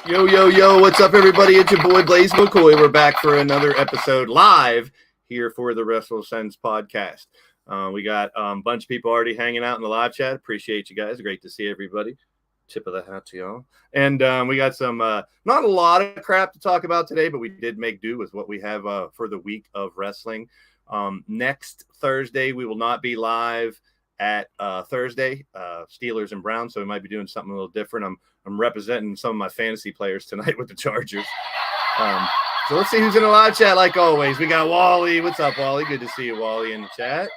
Yo, yo, yo, what's up, everybody? It's your boy, Blaze McCoy. We're back for another episode live here for the WrestleSense podcast. We got a bunch of people already hanging out in the live chat. Appreciate you guys. Great to see everybody. Tip of the hat to y'all. And we got some, not a lot of crap to talk about today, but we did make do with what we have for the week of wrestling. Next Thursday, we will not be live at Thursday, Steelers and Browns, so we might be doing something a little different. I'm representing some of my fantasy players tonight with the Chargers. So let's see who's in the live chat like always. We got Wally. What's up, Wally? Good to see you, Wally, in the chat.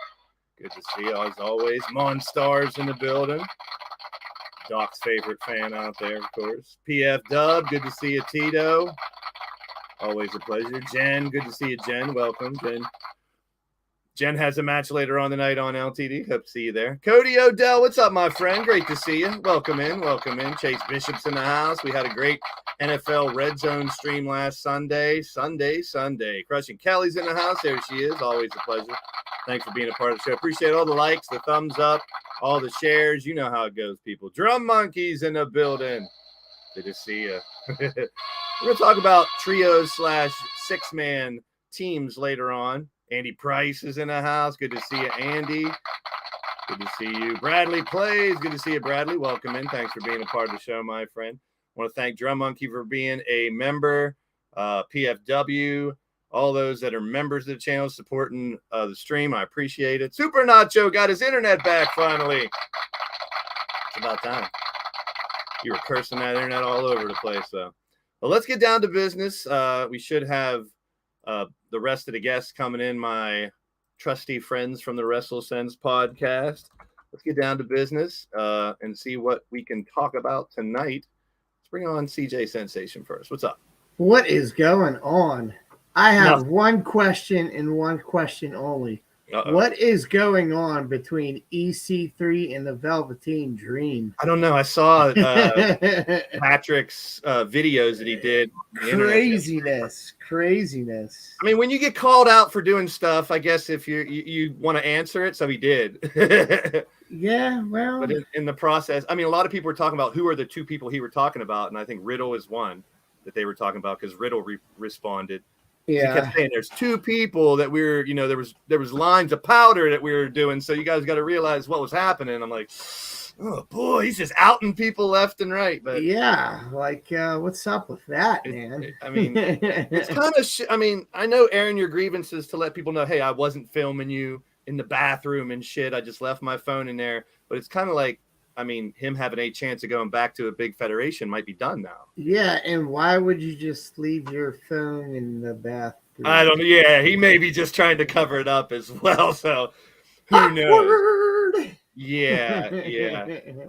Good to see you, as always. Monstars in the building. Doc's favorite fan out there, of course. PF Dub, good to see you, Tito. Always a pleasure. Jen, good to see you, Jen. Welcome, Jen. Jen has a match later on tonight on LTD. Hope to see you there. Cody Odell, what's up, my friend? Great to see you. Welcome in. Welcome in. Chase Bishop's in the house. We had a great NFL Red Zone stream last Sunday. Crushing Kelly's in the house. There she is. Always a pleasure. Thanks for being a part of the show. Appreciate all the likes, the thumbs up, all the shares. You know how it goes, people. Drum Monkeys in the building. Good to see you. We're going to talk about trios / six-man teams later on. Andy Price is in the house. Good to see you, Andy. Good to see you. Bradley Plays. Good to see you, Bradley. Welcome in. Thanks for being a part of the show, my friend. I want to thank Drum Monkey for being a member, PFW, all those that are members of the channel supporting the stream. I appreciate it. Super Nacho got his internet back finally. It's about time. You were cursing that internet all over the place, though. Well, let's get down to business. We should have the rest of the guests coming in, my trusty friends from the WrestleSense podcast. Let's get down to business and see what we can talk about tonight. Let's bring on CJ Sensation first. What's up? What is going on? I have one question and one question only. What is going on between EC3 and the Velveteen Dream? I don't know. I saw Patrick's videos that he did. Craziness. I mean, when you get called out for doing stuff, I guess if you want to answer it, so he did. Yeah, well. But in the process, I mean, a lot of people were talking about who are the two people he were talking about, and I think Riddle is one that they were talking about because Riddle responded. Yeah. He kept saying there's two people that we're, there was lines of powder that we were doing. So you guys got to realize what was happening. I'm like, oh boy, he's just outing people left and right. But yeah, like what's up with that, man? I mean, it's kind of, I mean, I know airing your grievances to let people know, hey, I wasn't filming you in the bathroom and shit. I just left my phone in there. But it's kind of like, I mean, him having a chance of going back to a big federation might be done now. Yeah, and why would you just leave your phone in the bathroom? I don't know. Yeah, he may be just trying to cover it up as well. So who knows? Yeah.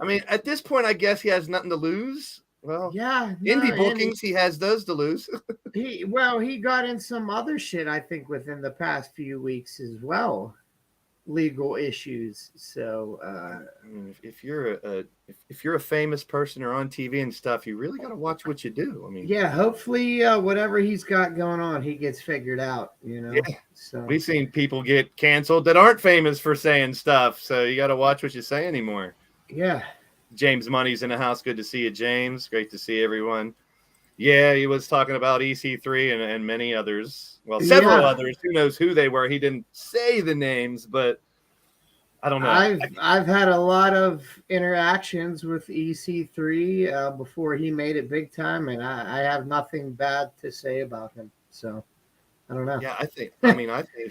I mean, at this point, I guess he has nothing to lose. Well, yeah, indie bookings, he has those to lose. he got in some other shit, I think, within the past few weeks as well. Legal issues. So if you're a famous person or on TV and stuff, you really got to watch what you do. I mean, yeah, hopefully whatever he's got going on, he gets figured out, Yeah. So we've seen people get canceled that aren't famous for saying stuff, so you got to watch what you say anymore. Yeah. James Money's in the house. Good to see you, James. Great to see everyone. Yeah, he was talking about EC3 and many others. Well, several others. Who knows who they were? He didn't say the names, but I don't know. I've had a lot of interactions with EC3 before he made it big time, and I have nothing bad to say about him. So I don't know. Yeah, I think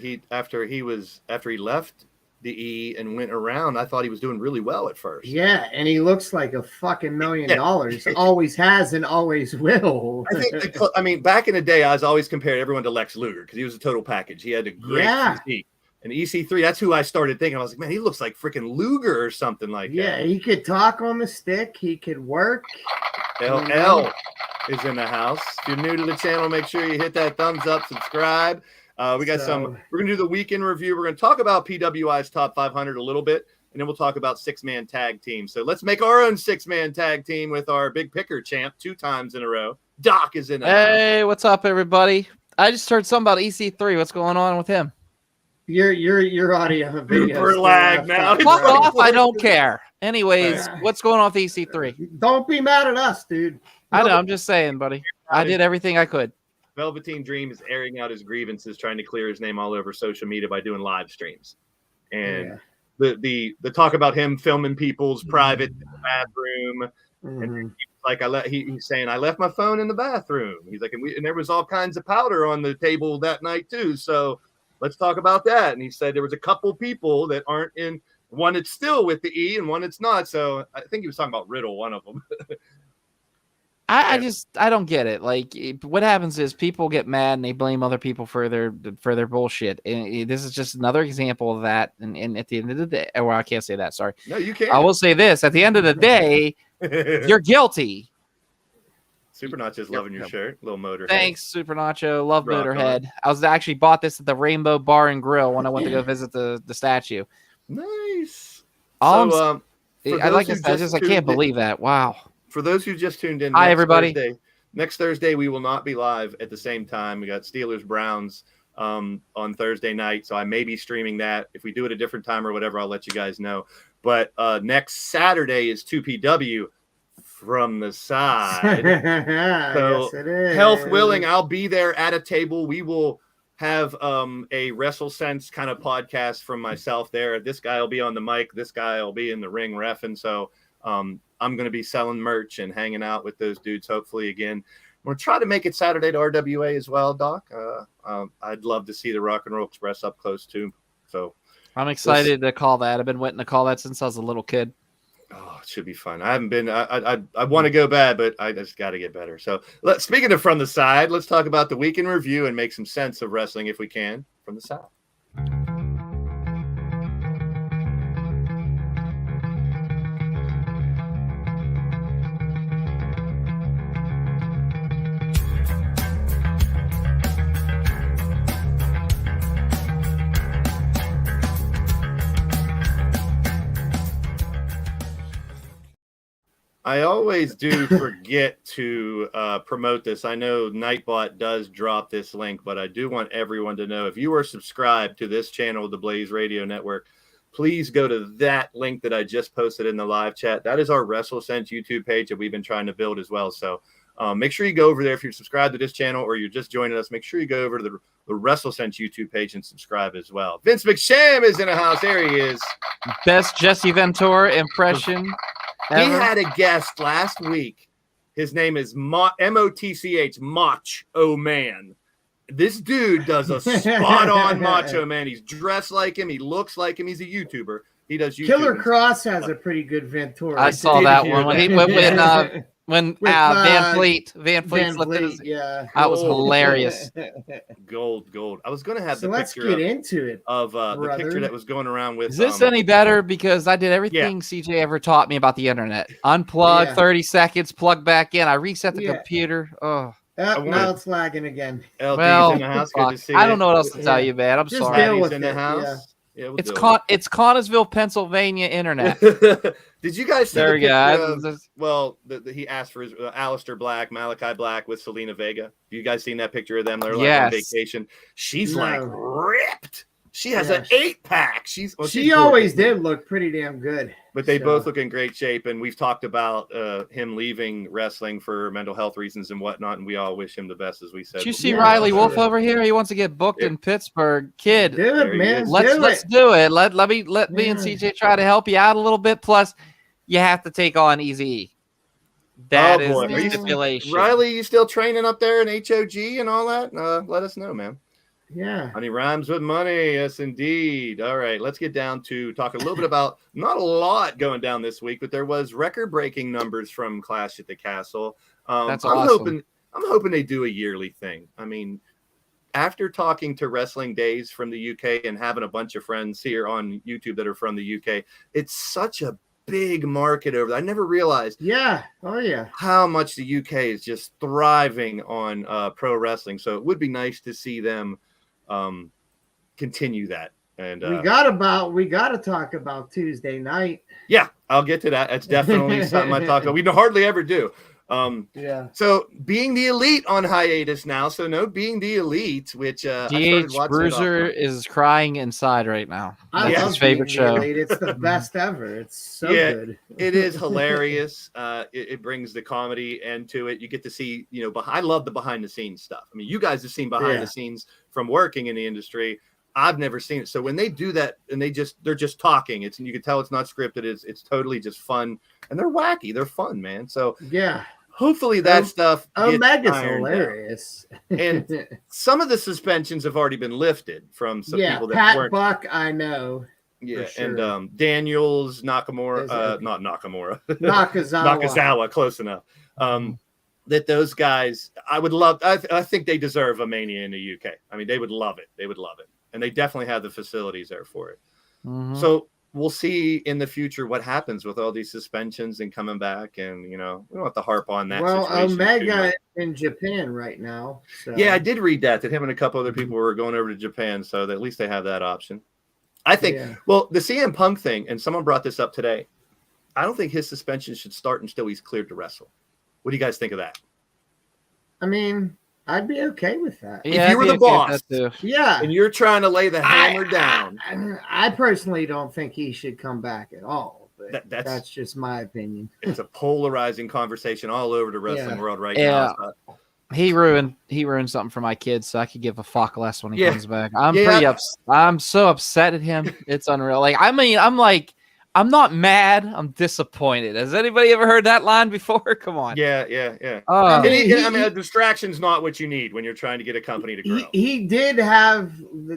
he after he left the E and went around, I thought he was doing really well at first. Yeah, and he looks like a fucking $1 million. Always has and always will. I think back in the day, I was always compared everyone to Lex Luger because he was a total package. He had a great physique. And EC3, that's who I started thinking. I was like, man, he looks like freaking Luger or something like that. Yeah, he could talk on the stick. He could work. LL is in the house. If you're new to the channel, make sure you hit that thumbs up, subscribe. We're going to do the weekend review. We're going to talk about PWI's top 500 a little bit. and then we'll talk about 6-man tag teams. So let's make our own 6-man tag team with our big picker champ 2 times in a row. Doc is in the Hey, what's up, everybody? I just heard something about EC3. What's going on with him? Your audio and video super lag now. Fuck off! I don't care. Anyways, what's going on with EC3? Don't be mad at us, dude. I know. I'm just saying, buddy. I did everything I could. Velveteen Dream is airing out his grievances, trying to clear his name all over social media by doing live streams. And the talk about him filming people's private bathroom, and like he's saying, I left my phone in the bathroom. He's like, and there was all kinds of powder on the table that night too. So let's talk about that. And he said there was a couple people that aren't in, one that's still with the E and one that's not. So I think he was talking about Riddle, one of them. I don't get it. Like, what happens is people get mad and they blame other people for their bullshit. And this is just another example of that. And at the end of the day, well, I can't say that. Sorry. No, you can't. I will say this: at the end of the day, you're guilty. Super Nacho's loving your shirt, little Motorhead. Thanks, Super Nacho. Love Motorhead. I was actually bought this at the Rainbow Bar and Grill when I went to go visit the statue. Nice. I can't believe that. Wow. For those who just tuned in, hi everybody. Next Thursday we will not be live at the same time. We got Steelers Browns on Thursday night, so I may be streaming that. If we do it a different time or whatever, I'll let you guys know. But next Saturday is 2PW from the side. So yes, it is. Health willing, I'll be there at a table. We will have a WrestleSense kind of podcast from myself there. This guy will be on the mic. This guy will be in the ring reffing. So I'm going to be selling merch and hanging out with those dudes, hopefully, again. We'll try to make it Saturday to RWA as well, Doc. I'd love to see the Rock and Roll Express up close, too. So I'm excited to call that. I've been waiting to call that since I was a little kid. Oh, it should be fun. I haven't been – I want to go bad, but I just got to get better. So speaking of from the side, let's talk about the week in review and make some sense of wrestling, if we can, from the side. I always do forget to promote this. I know Nightbot does drop this link, but I do want everyone to know, if you are subscribed to this channel, the Blaze Radio Network, please go to that link that I just posted in the live chat. That is our WrestleSense YouTube page that we've been trying to build as well. So make sure you go over there. If you're subscribed to this channel or you're just joining us, make sure you go over to the WrestleSense YouTube page and subscribe as well. Vince McSham is in the house. There he is. Best Jesse Ventura impression ever. He had a guest last week. His name is M-O-T-C-H, Macho Man. This dude does a spot-on Macho Man. He's dressed like him. He looks like him. He's a YouTuber. He does YouTube. Killer Cross has a pretty good Ventura. I saw that one when Van Fleet lifted his, that was hilarious. Gold. I was going to have the let's picture get into it of the picture that was going around with. Is this any better? Because I did everything CJ ever taught me about the internet. Unplug, 30 seconds, plug back in. I reset the computer. Oh. Now it's lagging again. LD's in the house. Good to see I don't know what else to tell you, man. I'm sorry. Deal with in the house. Yeah, it's Connorsville, Pennsylvania internet. Did you guys see there the picture of, well, he asked for his Aleister Black, Malachi Black with Selena Vega. Have you guys seen that picture of them? They're like on vacation. She's like ripped. She has an 8-pack. She always did look pretty damn good. But they both look in great shape, and we've talked about him leaving wrestling for mental health reasons and whatnot, and we all wish him the best, as we said. Did you see Riley Wolf over here? He wants to get booked in Pittsburgh. Kid, dude, man, let's do it. Let me and CJ try to help you out a little bit. Plus, you have to take on Easy. That is the stipulation. Riley, you still training up there in HOG and all that? Let us know, man. Yeah. Money rhymes with money. Yes, indeed. All right. Let's get down to talk a little bit about not a lot going down this week, but there was record-breaking numbers from Clash at the Castle. That's awesome. I'm hoping they do a yearly thing. I mean, after talking to Wrestling Days from the UK and having a bunch of friends here on YouTube that are from the UK, it's such a big market over there. I never realized how much the UK is just thriving on pro wrestling. So it would be nice to see them continue that And we got to talk about Tuesday night. Yeah, I'll get to that. That's definitely something I talk about. We hardly ever do. So being the Elite on hiatus now. So no Being the Elite, which I started watching. Bruiser is crying inside right now. I That's love his favorite show. Elite. It's the best ever. It's so good. It is hilarious. It brings the comedy end to it. You get to see, I love the behind the scenes stuff. I mean, you guys have seen behind the scenes from working in the industry. I've never seen it. So when they do that and they're just talking, you can tell it's not scripted. It's totally just fun, and they're wacky. They're fun, man. So yeah. Hopefully that stuff Omega's hilarious. And some of the suspensions have already been lifted from some people that Pat weren't. Buck, I know. Yeah, sure. And Daniels, Nakamura, not Nakamura, Nakazawa, close enough. That those guys, I would love. I think they deserve a Mania in the UK. I mean, they would love it. They would love it, and they definitely have the facilities there for it. Mm-hmm. So we'll see in the future what happens with all these suspensions and coming back, and we don't have to harp on that. Well, Omega in Japan right now. So. Yeah, I did read that him and a couple other people were going over to Japan, so that at least they have that option. I think. Yeah. Well, the CM Punk thing, and someone brought this up today. I don't think his suspension should start until he's cleared to wrestle. What do you guys think of that? I mean, I'd be okay with that. Yeah, if you were the boss, yeah, and you're trying to lay the hammer down. I personally don't think he should come back at all. But that's just my opinion. It's a polarizing conversation all over the wrestling world right now. He ruined something for my kids, so I could give a fuck less when he comes back. I'm pretty upset. I'm so upset at him. It's unreal. I'm not mad. I'm disappointed. Has anybody ever heard that line before? Come on. Yeah. A distraction's not what you need when you're trying to get a company to grow. He did have,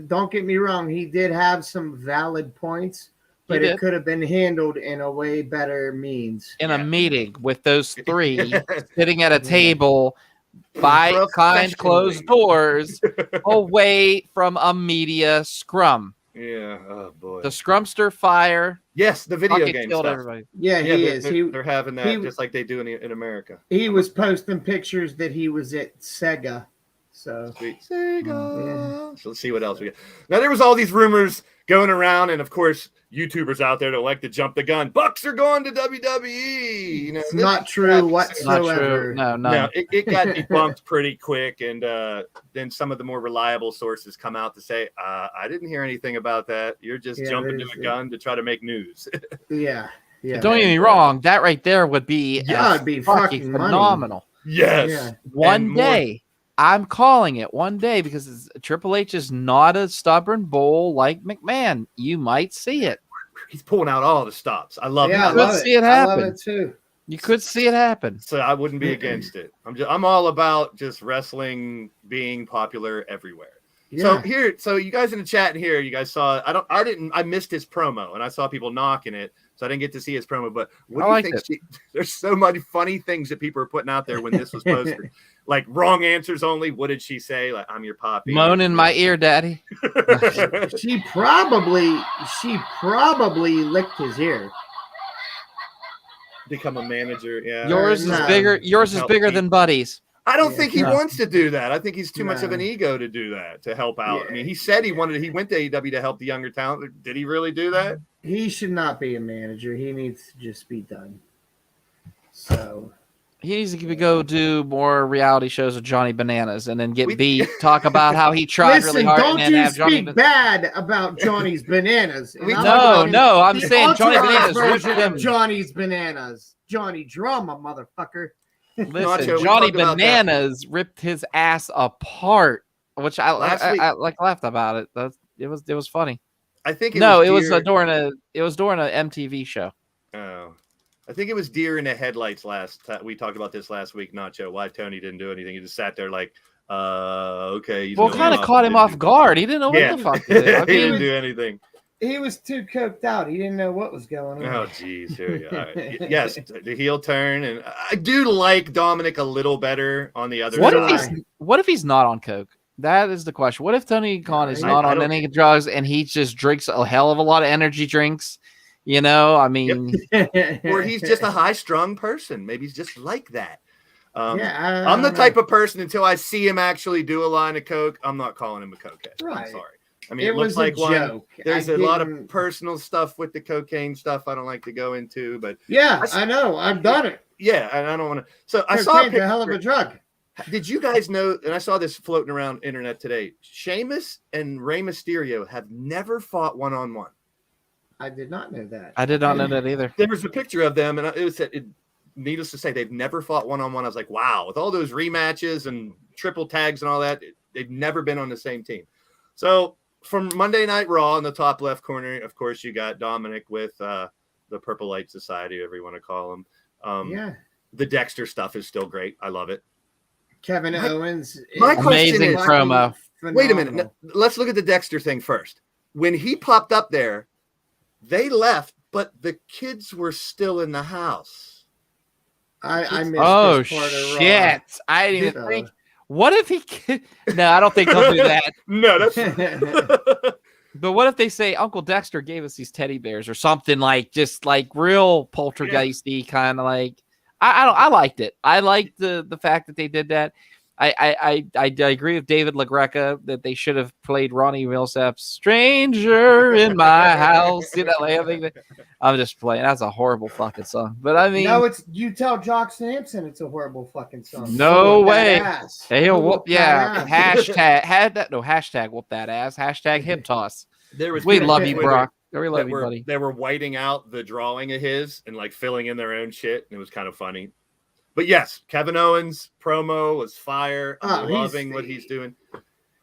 don't get me wrong, he did have some valid points, but it could have been handled in a way better means. In a meeting with those three sitting at a table behind closed doors away from a media scrum. Yeah, oh boy. The Scrumster Fire. Yes, the video game killed stuff. Everybody. Yeah, he is. They're having that just like they do in America. He was posting pictures that he was at Sega. So sweet Sega. So let's see what else we got. Now there was all these rumors going around, and of course, YouTubers out there that like to jump the gun. Bucks are going to WWE. It's not true whatsoever. No. It got debunked pretty quick, and then some of the more reliable sources come out to say, "I didn't hear anything about that. You're just jumping to a gun to try to make news." Yeah. Don't get me wrong. That right there would be it'd be fucking phenomenal. Money. Yes. Yeah. One day. I'm calling it one day because Triple H is not a stubborn bull like McMahon. You might see it. He's pulling out all the stops. I love it. You could see it happen. I love it too. You could see it happen. So I wouldn't be against it. I'm all about just wrestling being popular everywhere. Yeah. So you guys in the chat here, you guys saw. I missed his promo, and I saw people knocking it, so I didn't get to see his promo. But what do you think? There's so many funny things that people are putting out there when this was posted. Like wrong answers only. What did she say? Like, I'm your poppy. Moan in my ear, daddy. She probably licked his ear. Become a manager. Yeah. Yours is bigger. Yours is bigger than Buddy's. I don't think he wants to do that. I think he's too much of an ego to do that, to help out. I mean, he said he went to AEW to help the younger talent. Did he really do that? He should not be a manager. He needs to just be done. So he needs to go do more reality shows with Johnny Bananas and then get beat. Talk about how he tried really hard. Don't you speak bad about Johnny's Bananas. No, I'm saying Johnny Bananas version of Johnny's Bananas. Johnny Drama, motherfucker. Listen, Johnny Bananas ripped his ass apart, which I laughed about it. It was funny. I think it was during a MTV show. Oh, I think it was deer in the headlights we talked about this last week, Nacho. Why Tony didn't do anything. He just sat there like, okay. Well, kind of caught him off guard. He didn't know what the fuck to do. He didn't do anything. He was too coked out. He didn't know what was going on. Oh, geez. Here we go. Right. Yes, the heel turn. And I do like Dominic a little better on the other side. What if he's not on coke? That is the question. What if Tony Khan is not on any drugs and he just drinks a hell of a lot of energy drinks? I mean. Yep. Or he's just a high-strung person. Maybe he's just like that. I'm the type of person, until I see him actually do a line of coke, I'm not calling him a cokehead. Right. I'm sorry. I mean, It it looks was a like one. joke. There's a lot of personal stuff with the cocaine stuff I don't like to go into, but yeah, I know. I've done it. Yeah, and I don't want to. So I saw Cocaine's a hell of a drug. Did you guys know, and I saw this floating around internet today, Sheamus and Rey Mysterio have never fought one-on-one. I did not know that. I did not know that either. There was a picture of them, and it was needless to say, they've never fought one-on-one. I was like, wow, with all those rematches and triple tags and all that, they've never been on the same team. So from Monday Night Raw in the top left corner, of course, you got Dominic with the Purple Light Society, whatever you want to call them. Yeah. The Dexter stuff is still great. I love it. Kevin Owens. My question amazing is, promo. Phenomenal. Wait a minute. Let's look at the Dexter thing first. When he popped up there, they left, but the kids were still in the house. I missed Oh this part of shit! Raw. I didn't even think. What if he? No, I don't think he'll do that. No, that's. But what if they say Uncle Dexter gave us these teddy bears or something like just like real poltergeisty kind of like? I liked it. I liked the fact that they did that. I agree with David LaGreca that they should have played Ronnie Millsap's "Stranger in My House." You know, like, I'm just playing. That's a horrible fucking song. But I mean, no, it's you tell Jock Sampson it's a horrible fucking song. No way. Hey, he'll Whoop whoop. Yeah. that ass. Hashtag whoop that ass. Hashtag hip toss. There was We people love on you, Twitter Brock. We love that you, buddy. They were whiting out the drawing of his and like filling in their own shit, and it was kind of funny. But yes, Kevin Owens promo was fire. I'm loving what he's doing.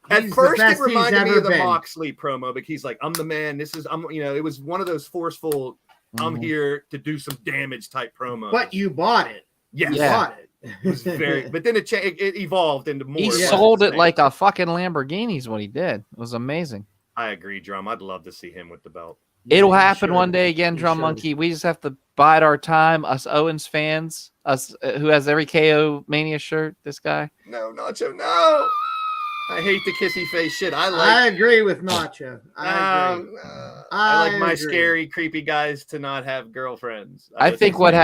At first, it reminded me of the Moxley promo, but he's like, "I'm the man. It was one of those forceful, I'm here to do some damage type promos." But you bought it. Yes. You bought it. It was but then it evolved into more. He sold it like a fucking Lamborghini is what he did. It was amazing. I agree, Drum. I'd love to see him with the belt. It'll happen one day again, Drum Monkey. We just have to bide our time. Us Owens fans, us who has every KO Mania shirt. This guy. No, Nacho, no. I hate the kissy face shit. I agree with Nacho. I agree. I like my scary, creepy guys to not have girlfriends. I think what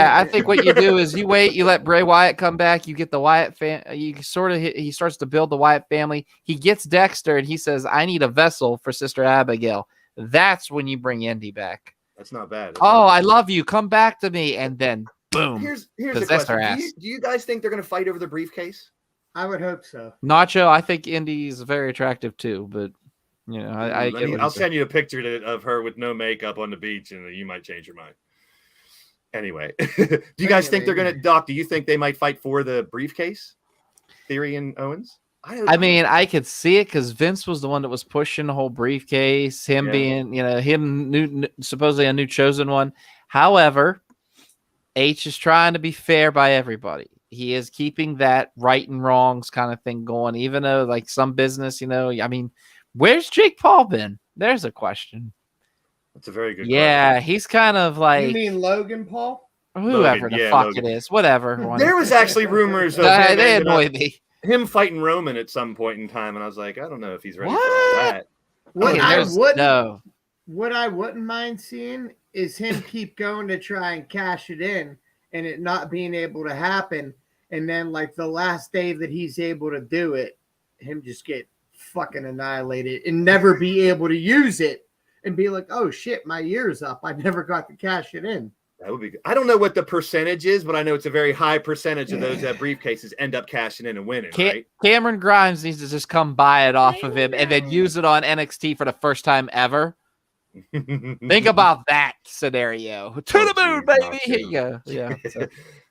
you do is you wait, you let Bray Wyatt come back, you get the Wyatt he starts to build the Wyatt family. He gets Dexter and he says, "I need a vessel for Sister Abigail." That's when you bring Indy back. That's not bad. I love you. Come back to me, and then boom. Here's the question: do you guys think they're going to fight over the briefcase? I would hope so. Nacho, I think Indy's very attractive too, but I'll send you a picture of her with no makeup on the beach, and you might change your mind. Anyway, do you guys think they're going to, Doc? Do you think they might fight for the briefcase? Theory and Owens. I mean, I could see it because Vince was the one that was pushing the whole briefcase. Him being, supposedly a new chosen one. However, H is trying to be fair by everybody. He is keeping that right and wrongs kind of thing going, even though like some business, I mean, where's Jake Paul been? There's a question. That's a very good question. He's kind of like. You mean Logan Paul? Whoever the fuck Logan. It is. Whatever. There was actually rumors of they annoy me. Him fighting Roman at some point in time, and I was like, I don't know if he's ready for all that. What I wouldn't mind seeing is him keep going to try and cash it in and it not being able to happen. And then like the last day that he's able to do it, him just get fucking annihilated and never be able to use it and be like, oh shit, my year's up. I never got to cash it in. That would be good. I don't know what the percentage is, but I know it's a very high percentage of those that briefcases end up cashing in and winning, right? Cameron Grimes needs to just come buy it off of him and then use it on NXT for the first time ever. Think about that scenario. To the moon, baby. Here you go. Yeah.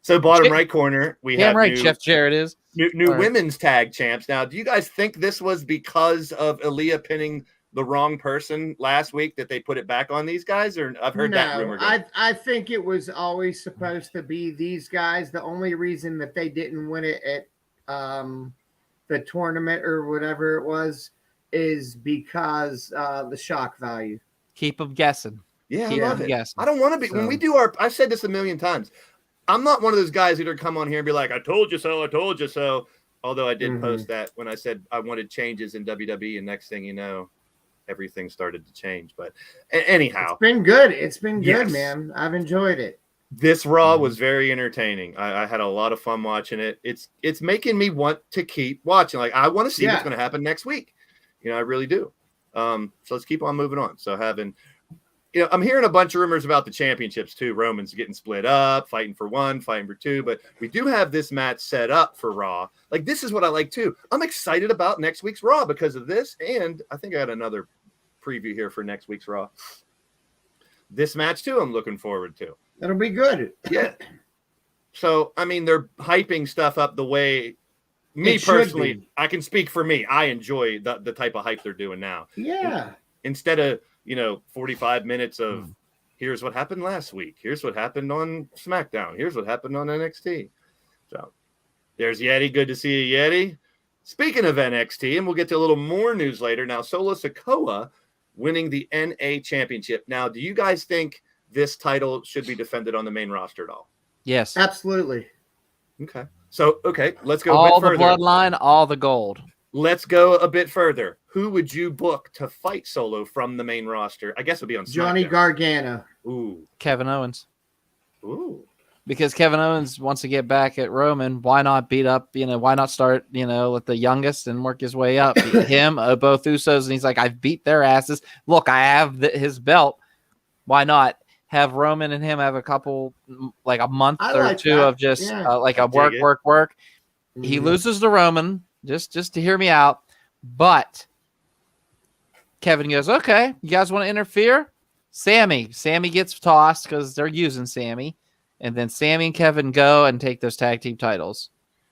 So bottom right corner, we have Jeff Jarrett is new women's tag champs. Now, do you guys think this was because of Aaliyah pinning the wrong person last week that they put it back on these guys? Or I've heard that rumor. I think it was always supposed to be these guys. The only reason that they didn't win it at the tournament or whatever it was is because the shock value. Keep them guessing. Yeah, I love it. Guessing. I don't want to be when we do I've said this a million times. I'm not one of those guys who come on here and be like, I told you so, I told you so. Although I did post that when I said I wanted changes in WWE, and next thing you know, everything started to change. But anyhow, it's been good. It's been good, man. I've enjoyed it. This Raw was very entertaining. I had a lot of fun watching it. It's making me want to keep watching. Like I want to see what's going to happen next week. I really do. So let's keep on moving on. So I'm hearing a bunch of rumors about the championships too. Roman's getting split up, fighting for one, fighting for two. But we do have this match set up for Raw. Like, this is what I like too. I'm excited about next week's Raw because of this. And I think I got another preview here for next week's Raw. This match too, I'm looking forward to. That'll be good. Yeah. So, I mean, they're hyping stuff up the way me It personally, I can speak for me. I enjoy the type of hype they're doing now. Yeah. Instead of, 45 minutes of here's what happened last week. Here's what happened on SmackDown. Here's what happened on NXT. So there's Yeti. Good to see you, Yeti. Speaking of NXT, and we'll get to a little more news later. Now, Solo Sikoa winning the NA championship. Now, do you guys think this title should be defended on the main roster at all? Yes. Absolutely. Okay. So, let's go all a bit the further. bloodline, all the gold. Let's go a bit further. Who would you book to fight Solo from the main roster? I guess it would be on SmackDown. Johnny Gargano. Ooh. Kevin Owens. Ooh. Because Kevin Owens wants to get back at Roman. Why not beat up, why not start, with the youngest and work his way up? Beat him, both Usos. And he's like, I've beat their asses. Look, I have his belt. Why not have Roman and him have a couple, like a month or two of just like a work. Mm-hmm. He loses to Roman, just to hear me out. But Kevin goes, okay, you guys want to interfere? Sammy gets tossed because they're using Sammy. And then Sammy and Kevin go and take those tag team titles.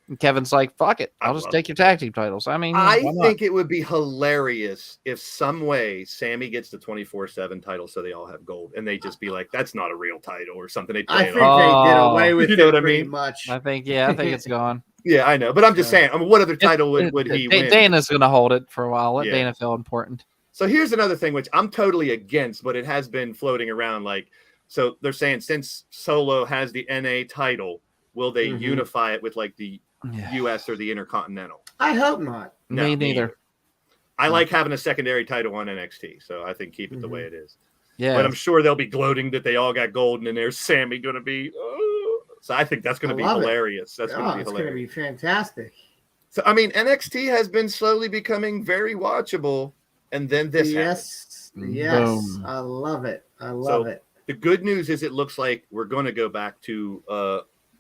And Kevin's like, fuck it. I'll just take your tag team titles. I mean, I think it would be hilarious if some way Sammy gets the 24/7 title so they all have gold. And they just be like, that's not a real title or something. They I play think it off. they did away with You know it what I pretty mean? much. I think it's gone. Yeah, I know. But I'm just saying, what other title would he win? Dana's going to hold it for a while. Let Yeah. Dana feel important. So here's another thing, which I'm totally against, but it has been floating around. So they're saying since Solo has the NA title, will they unify it with like the US or the Intercontinental? I hope not. No, Me neither. I like having a secondary title on NXT, so I think keep it the way it is. Yeah. But I'm sure they'll be gloating that they all got gold, and then there's Sammy going to be. So I think that's going to be hilarious. That's going to be hilarious. It's going to be fantastic. So I mean, NXT has been slowly becoming very watchable, and then this happens. Yes, Boom. I love it. I love it. The good news is it looks like we're going to go back to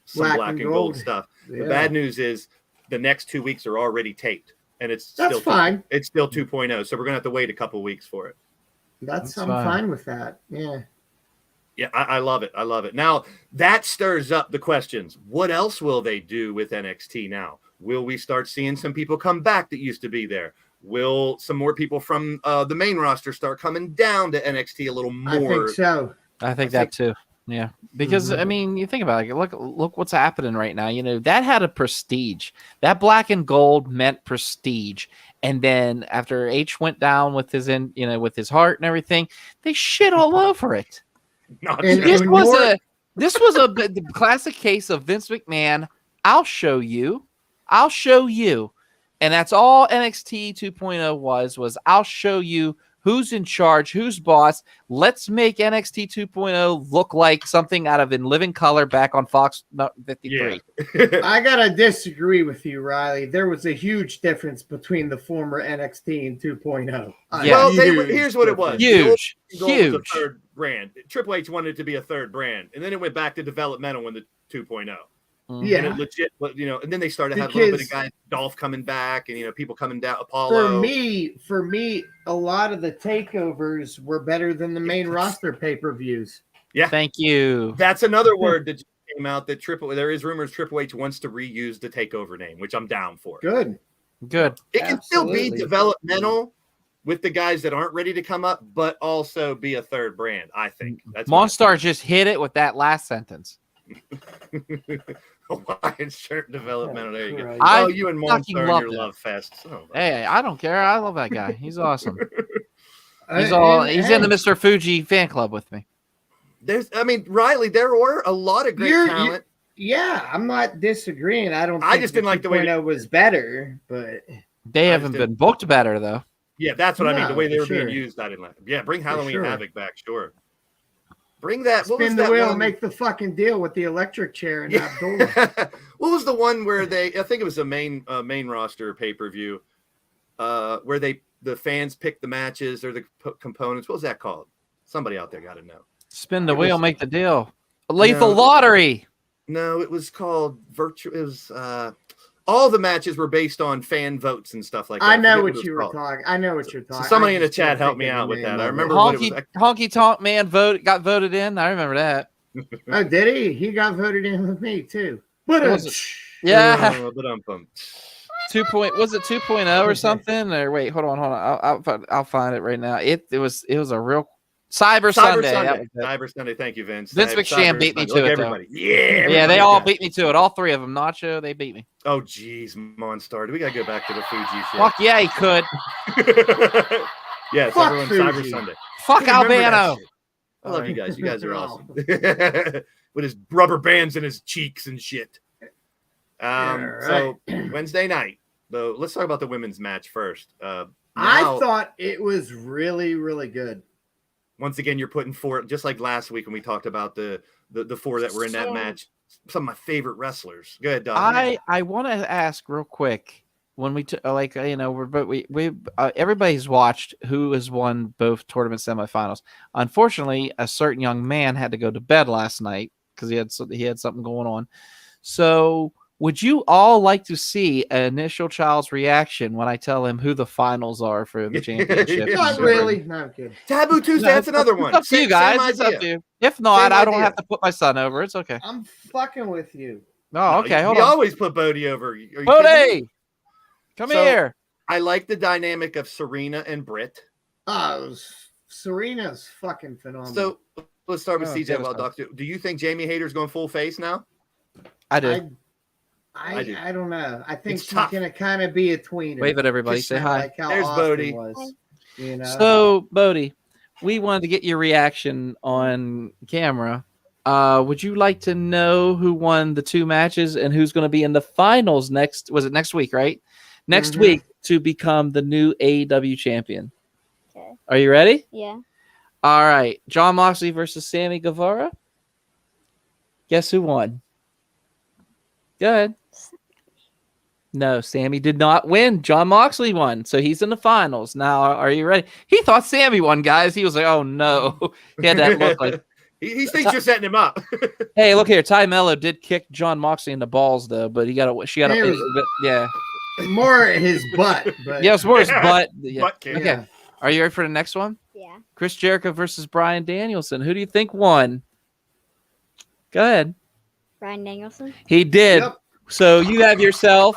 some black and gold stuff. Yeah. The bad news is the next 2 weeks are already taped, and it's That's still fine. It's still 2.0, so we're going to have to wait a couple weeks for it. I'm fine with that. Yeah. Yeah, I love it. I love it. Now, that stirs up the questions. What else will they do with NXT now? Will we start seeing some people come back that used to be there? Will some more people from the main roster start coming down to NXT a little more? I think so. I think that too. Yeah. Because, I mean, you think about it. Look what's happening right now. That had a prestige. That black and gold meant prestige. And then after H went down with his with his heart and everything, they shit all over it. This was a classic case of Vince McMahon. I'll show you. And that's all NXT 2.0 was I'll show you who's in charge, who's boss. Let's make NXT 2.0 look like something out of In Living Color back on Fox 53. Yeah. I got to disagree with you, Riley. There was a huge difference between the former NXT and 2.0. Yeah. Well, here's what it was. Huge. Was a third brand. Triple H wanted it to be a third brand, and then it went back to developmental in the 2.0. Yeah, and it legit, and then they started having a little bit of guys, Dolph coming back, and people coming down. Apollo. For me, a lot of the takeovers were better than the main roster pay-per-views. Yeah, thank you. That's another word that came out that there is rumors Triple H wants to reuse the takeover name, which I'm down for. Good. It can still be developmental with the guys that aren't ready to come up, but also be a third brand. I think that's Monstar just hit it with that last sentence. Hawaiian shirt developmental. There you go. You and Monster in your love fest. Hey, I don't care. I love that guy. He's awesome. He's in the Mr. Fuji fan club with me. Riley, there were a lot of great talent. Yeah, I'm not disagreeing. I just didn't like the way it was better, but they haven't been booked better though. Yeah, that's what I mean. The way they were being used, I didn't like. Yeah, bring Halloween Havoc back, sure. Bring that. Spin the wheel and make the fucking deal with the electric chair and Abdullah. What was the one where I think it was a main roster pay-per-view where the fans pick the matches or the components. What was that called? Somebody out there got to know. Spin the wheel, make the deal. Lethal Lottery. No, it was called virtual. It was all the matches were based on fan votes and stuff like that. I know what you were talking. I know what you're talking. So somebody in the chat helped me out with that. I remember Honky Tonk Man got voted in. I remember that. Oh, did he? He got voted in with me too. Yeah. 2 point was it 2.0 or something? Or wait, hold on. I'll find it right now. It was a real Cyber Sunday. Cyber Sunday. Thank you, Vince. Vince McSham beat me to it. Everybody. Yeah, they all beat me to it. All three of them. Nacho, they beat me. Oh, geez, Monstar. We gotta go back to the Fuji shit. Fuck yeah, he could. Yes, everyone. Cyber Sunday. Fuck Albano. I love you guys. You guys are awesome. With his rubber bands in his cheeks and shit. So Wednesday night. Though, let's talk about the women's match first. I thought it was really, really good. Once again, you're putting four, just like last week when we talked about the four that were in that match. Some of my favorite wrestlers. Go ahead, Doc. I want to ask real quick when we everybody's watched who has won both tournament semifinals. Unfortunately, a certain young man had to go to bed last night because he had something going on. So, would you all like to see an initial child's reaction when I tell him who the finals are for the championship? Not really. Not good. Taboo Tuesday. That's another one. It's up to you guys. It's up to you. If not, I don't have to put my son over. It's okay. I'm fucking with you. Oh, okay. Hold on. We always put Bodie over. Bodie, come here. I like the dynamic of Serena and Britt. Serena's fucking phenomenal. So let's start with CJ. Well, Doctor, do you think Jamie Hayter's going full face now? I do. I don't know. I think she's going to kind of be a tweener. Wave at everybody. Say hi. Like how There's Austin Bodie. Was, you know? So, Bodie, we wanted to get your reaction on camera. Would you like to know who won the two matches and who's going to be in the finals next? Was it next week, right? Next week to become the new AEW champion. Okay. Are you ready? Yeah. All right. Jon Moxley versus Sammy Guevara. Guess who won? Go ahead. No, Sammy did not win. Jon Moxley won, so he's in the finals. Now, are you ready? He thought Sammy won, guys. He was like, oh, no. He had that look like. He thinks you're setting him up. Hey, look here. Ty Mello did kick Jon Moxley in the balls, though, but yeah. More his butt. But... Yeah, it was more his butt. Yeah. Butt kick. Okay. Yeah. Are you ready for the next one? Yeah. Chris Jericho versus Bryan Danielson. Who do you think won? Go ahead. Bryan Danielson? He did. Yep. So you have yourself.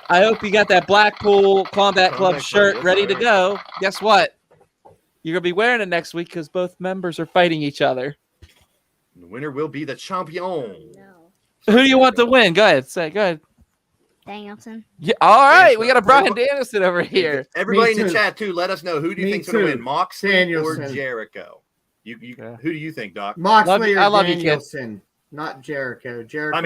I hope you got that Blackpool Combat Club shirt ready to go. Guess what? You're going to be wearing it next week because both members are fighting each other. The winner will be the champion. No. Who do you want to win? Go ahead. Go ahead. Danielson. Yeah. All right. We got a Bryan Danielson over here. Everybody in the chat, too, let us know. Who do you think's going to win, Moxley Danielson. or Jericho? Who do you think, Doc? Moxley I love Danielson. You, not Jericho.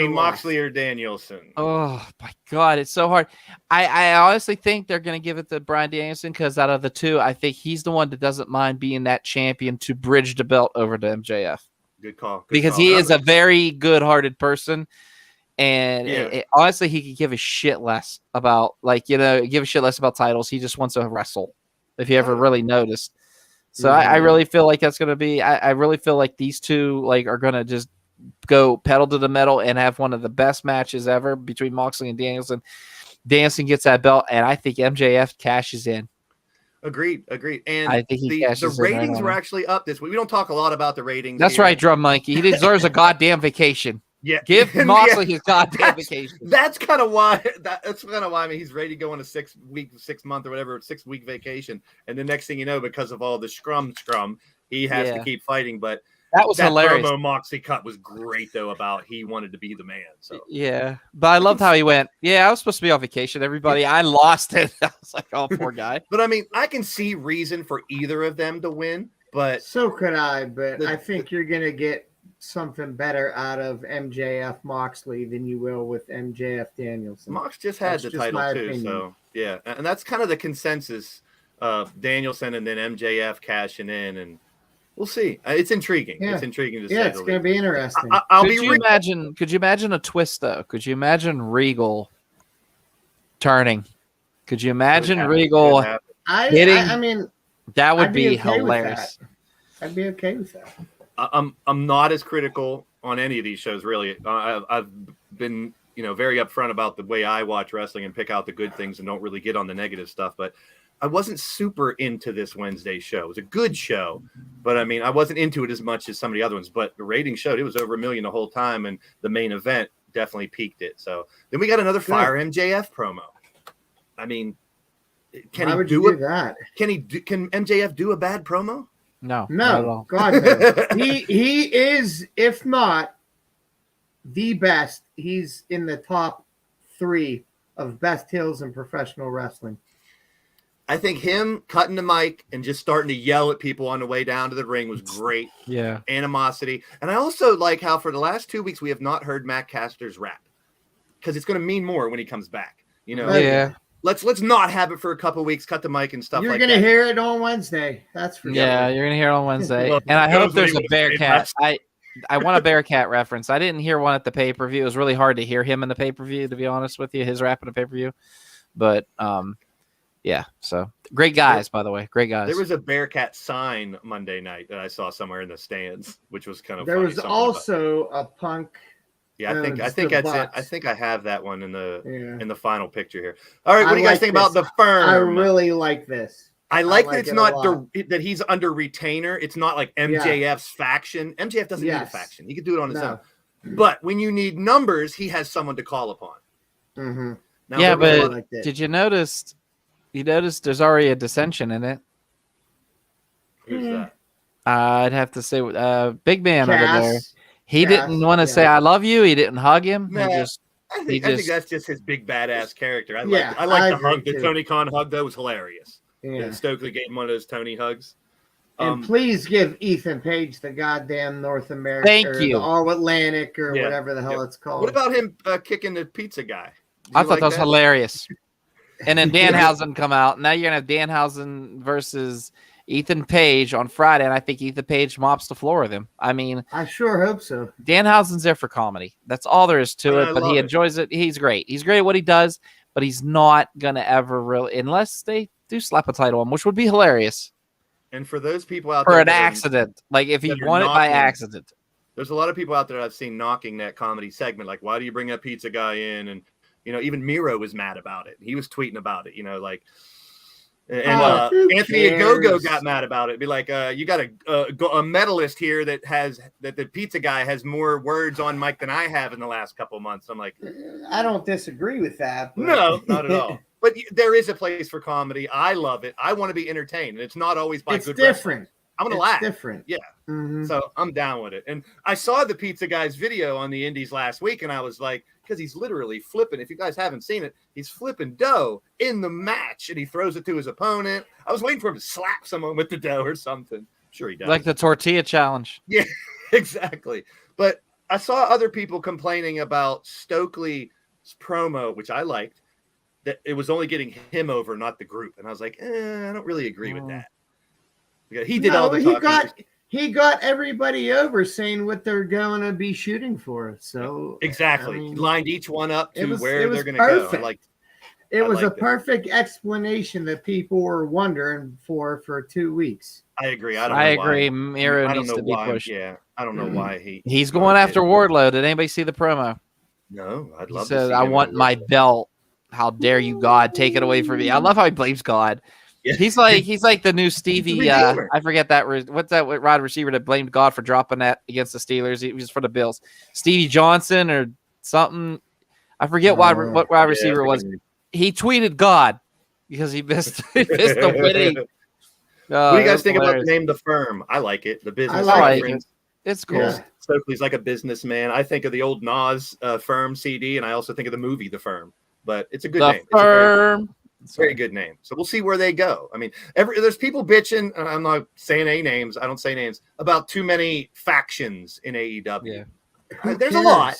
Moxley or Danielson. Oh, my God. It's so hard. I honestly think they're going to give it to Bryan Danielson because out of the two, I think he's the one that doesn't mind being that champion to bridge the belt over to MJF. Good call. Because he is a very good-hearted person. And honestly, he could give a shit less about, titles. He just wants to wrestle, if you ever really noticed. So I really feel like that's going to be – I really feel like these two are going to just go pedal to the metal and have one of the best matches ever between Moxley and Danielson. Danielson gets that belt, and I think MJF cashes in. Agreed. And I think the ratings were actually up this week. We don't talk a lot about the ratings. That's right, Drum Monkey. He deserves a goddamn vacation. Yeah, give Moxley his goddamn vacation. That's kind of why. I mean, he's ready to go on a 6 month or whatever 6 week vacation, and the next thing you know, because of all the scrum, he has to keep fighting. But that was hilarious. Promo Moxley cut was great though. About he wanted to be the man. So yeah, but I loved how he went. Yeah, I was supposed to be on vacation. Everybody, I lost it. I was like, oh, poor guy. But I mean, I can see reason for either of them to win. But so could I. But I think you're gonna get something better out of MJF Moxley than you will with MJF Danielson. Mox just had the title too, opinion. So yeah, and that's kind of the consensus of Danielson and then MJF cashing in, and we'll see. It's intriguing. Yeah. It's intriguing to say. Yeah, it's going to be interesting. Could you imagine a twist though? Could you imagine Regal turning Could you imagine It Regal? happened. I mean, That would I'd be okay with hilarious. that. I'd be okay with that. I'm not as critical on any of these shows, really. I've been, very upfront about the way I watch wrestling and pick out the good things and don't really get on the negative stuff. But I wasn't super into this Wednesday show. It was a good show, but I mean, I wasn't into it as much as some of the other ones. But the rating showed it was over 1 million the whole time, and the main event definitely peaked it. So then we got another Fire MJF promo. I mean, can Why he would do you it? do that? Can MJF do a bad promo? No, not at No, all. God no. He is, if not the best, he's in the top 3 of best heels in professional wrestling. I think him cutting the mic and just starting to yell at people on the way down to the ring was great. Yeah. Animosity. And I also like how for the last 2 weeks we have not heard Matt Caster's rap, because it's going to mean more when he comes back. Yeah. Let's not have it for a couple of weeks, cut the mic and stuff You're like that. gonna hear it on Wednesday. That's for Yeah, sure. you're gonna hear it on Wednesday. Well, And I who hope knows what there's he a would've said Bearcat. last- I want a Bearcat reference. I didn't hear one at the pay-per-view. It was really hard to hear him in the pay-per-view, to be honest with you, his rap in the pay-per-view. But yeah, so great guys, by the way. Great guys. There was a Bearcat sign Monday night that I saw somewhere in the stands, which was kind of There funny. was Something also a Punk. yeah, I think the that's it. Bucks. I think I have that one in Yeah. the final picture here. All right, what I do you guys like think about this. the firm? I really like this. I like that like it's it a not lot. that he's under retainer. It's not like MJF's faction. MJF doesn't need a Yes. faction. He could do it on his own. No. But when you need numbers, he has someone to call upon. Mm-hmm. Now, Yeah, there was a but lot- like that. did you notice? You noticed there's already a dissension in it. who's that? I'd have to say, Big Man over there. Cass. He Cass, didn't want to yeah. say "I love you." He didn't hug him. Nah, He just I he think just- that's just his big badass character. I Yeah, like I the agree hug. The too. Tony Khan hug that was hilarious. Yeah. Stokely gave him one of those Tony hugs. And please give Ethan Page the goddamn North America, Thank or you. the All Atlantic, or Yeah, whatever the hell yeah. it's called. What about him kicking the pizza guy? Did I you thought like that was that? hilarious. And then Danhausen come out. Now you're gonna have Danhausen versus Ethan Page on Friday, and I think Ethan Page mops the floor with him. I mean, I sure hope so. Danhausen's there for comedy. That's all there is to I it. But love he it. enjoys it. He's great. He's great at what he does. But he's not gonna ever really, unless they do slap a title on him, which would be hilarious And for those people out for there an that are- accident. Like if he that are won it by knocking- accident. there's a lot of people out there I've seen knocking that comedy segment. Like, why do you bring that pizza guy in? And even Miro was mad about it. He was tweeting about it. And who Anthony Ogogo cares? got mad about it. Be like, you got a medalist here that the pizza guy has more words on mic than I have in the last couple of months. I'm like, I don't disagree with that. But... no, not at all. But there is a place for comedy. I love it. I want to be entertained, and it's not always by it's good wrestling. different. I'm gonna It's laugh. different. Yeah. Mhm. So I'm down with it. And I saw the pizza guy's video on the Indies last week, and I was like, because he's literally flipping. If you guys haven't seen it, he's flipping dough in the match, and he throws it to his opponent. I was waiting for him to slap someone with the dough or something. Sure he does. Like the tortilla challenge. Exactly. But I saw other people complaining about Stokely's promo, which I liked, that it was only getting him over, not the group. And I was like, I don't really agree with that. Because he did all the talking. He got everybody over saying what they're going to be shooting for. So Exactly. I mean, Lined each one up to it was where they're going to go. perfect. I it was a liked it. perfect explanation that people were wondering for 2 weeks. I agree. I agree. Why. Miro I don't needs know to be why. pushed. Yeah. I don't know why He's going after Wardlow. Did anybody see the promo? No, I'd He love to said, see I him want over my there. belt. How dare you, God? Take it away from me. I love how he blames God. Yeah. He's like the new Stevie. Redeemer. I forget that. What's that wide receiver that blamed God for dropping that against the Steelers? He was for the Bills. Stevie Johnson or something. I forget what wide receiver it was. He tweeted God because he missed the winning. What do you guys think about the name The Firm? I like it. The business. I like reference. It's cool. Yeah. Stokely's like a businessman. I think of the old Nas Firm CD, and I also think of the movie The Firm. But it's a good The name. It's a very, Firm. very good name. So we'll see where they go. I mean, there's people bitching, and I'm not saying any names. I don't say names about too many factions in AEW. Yeah. Who There's a cares? lot,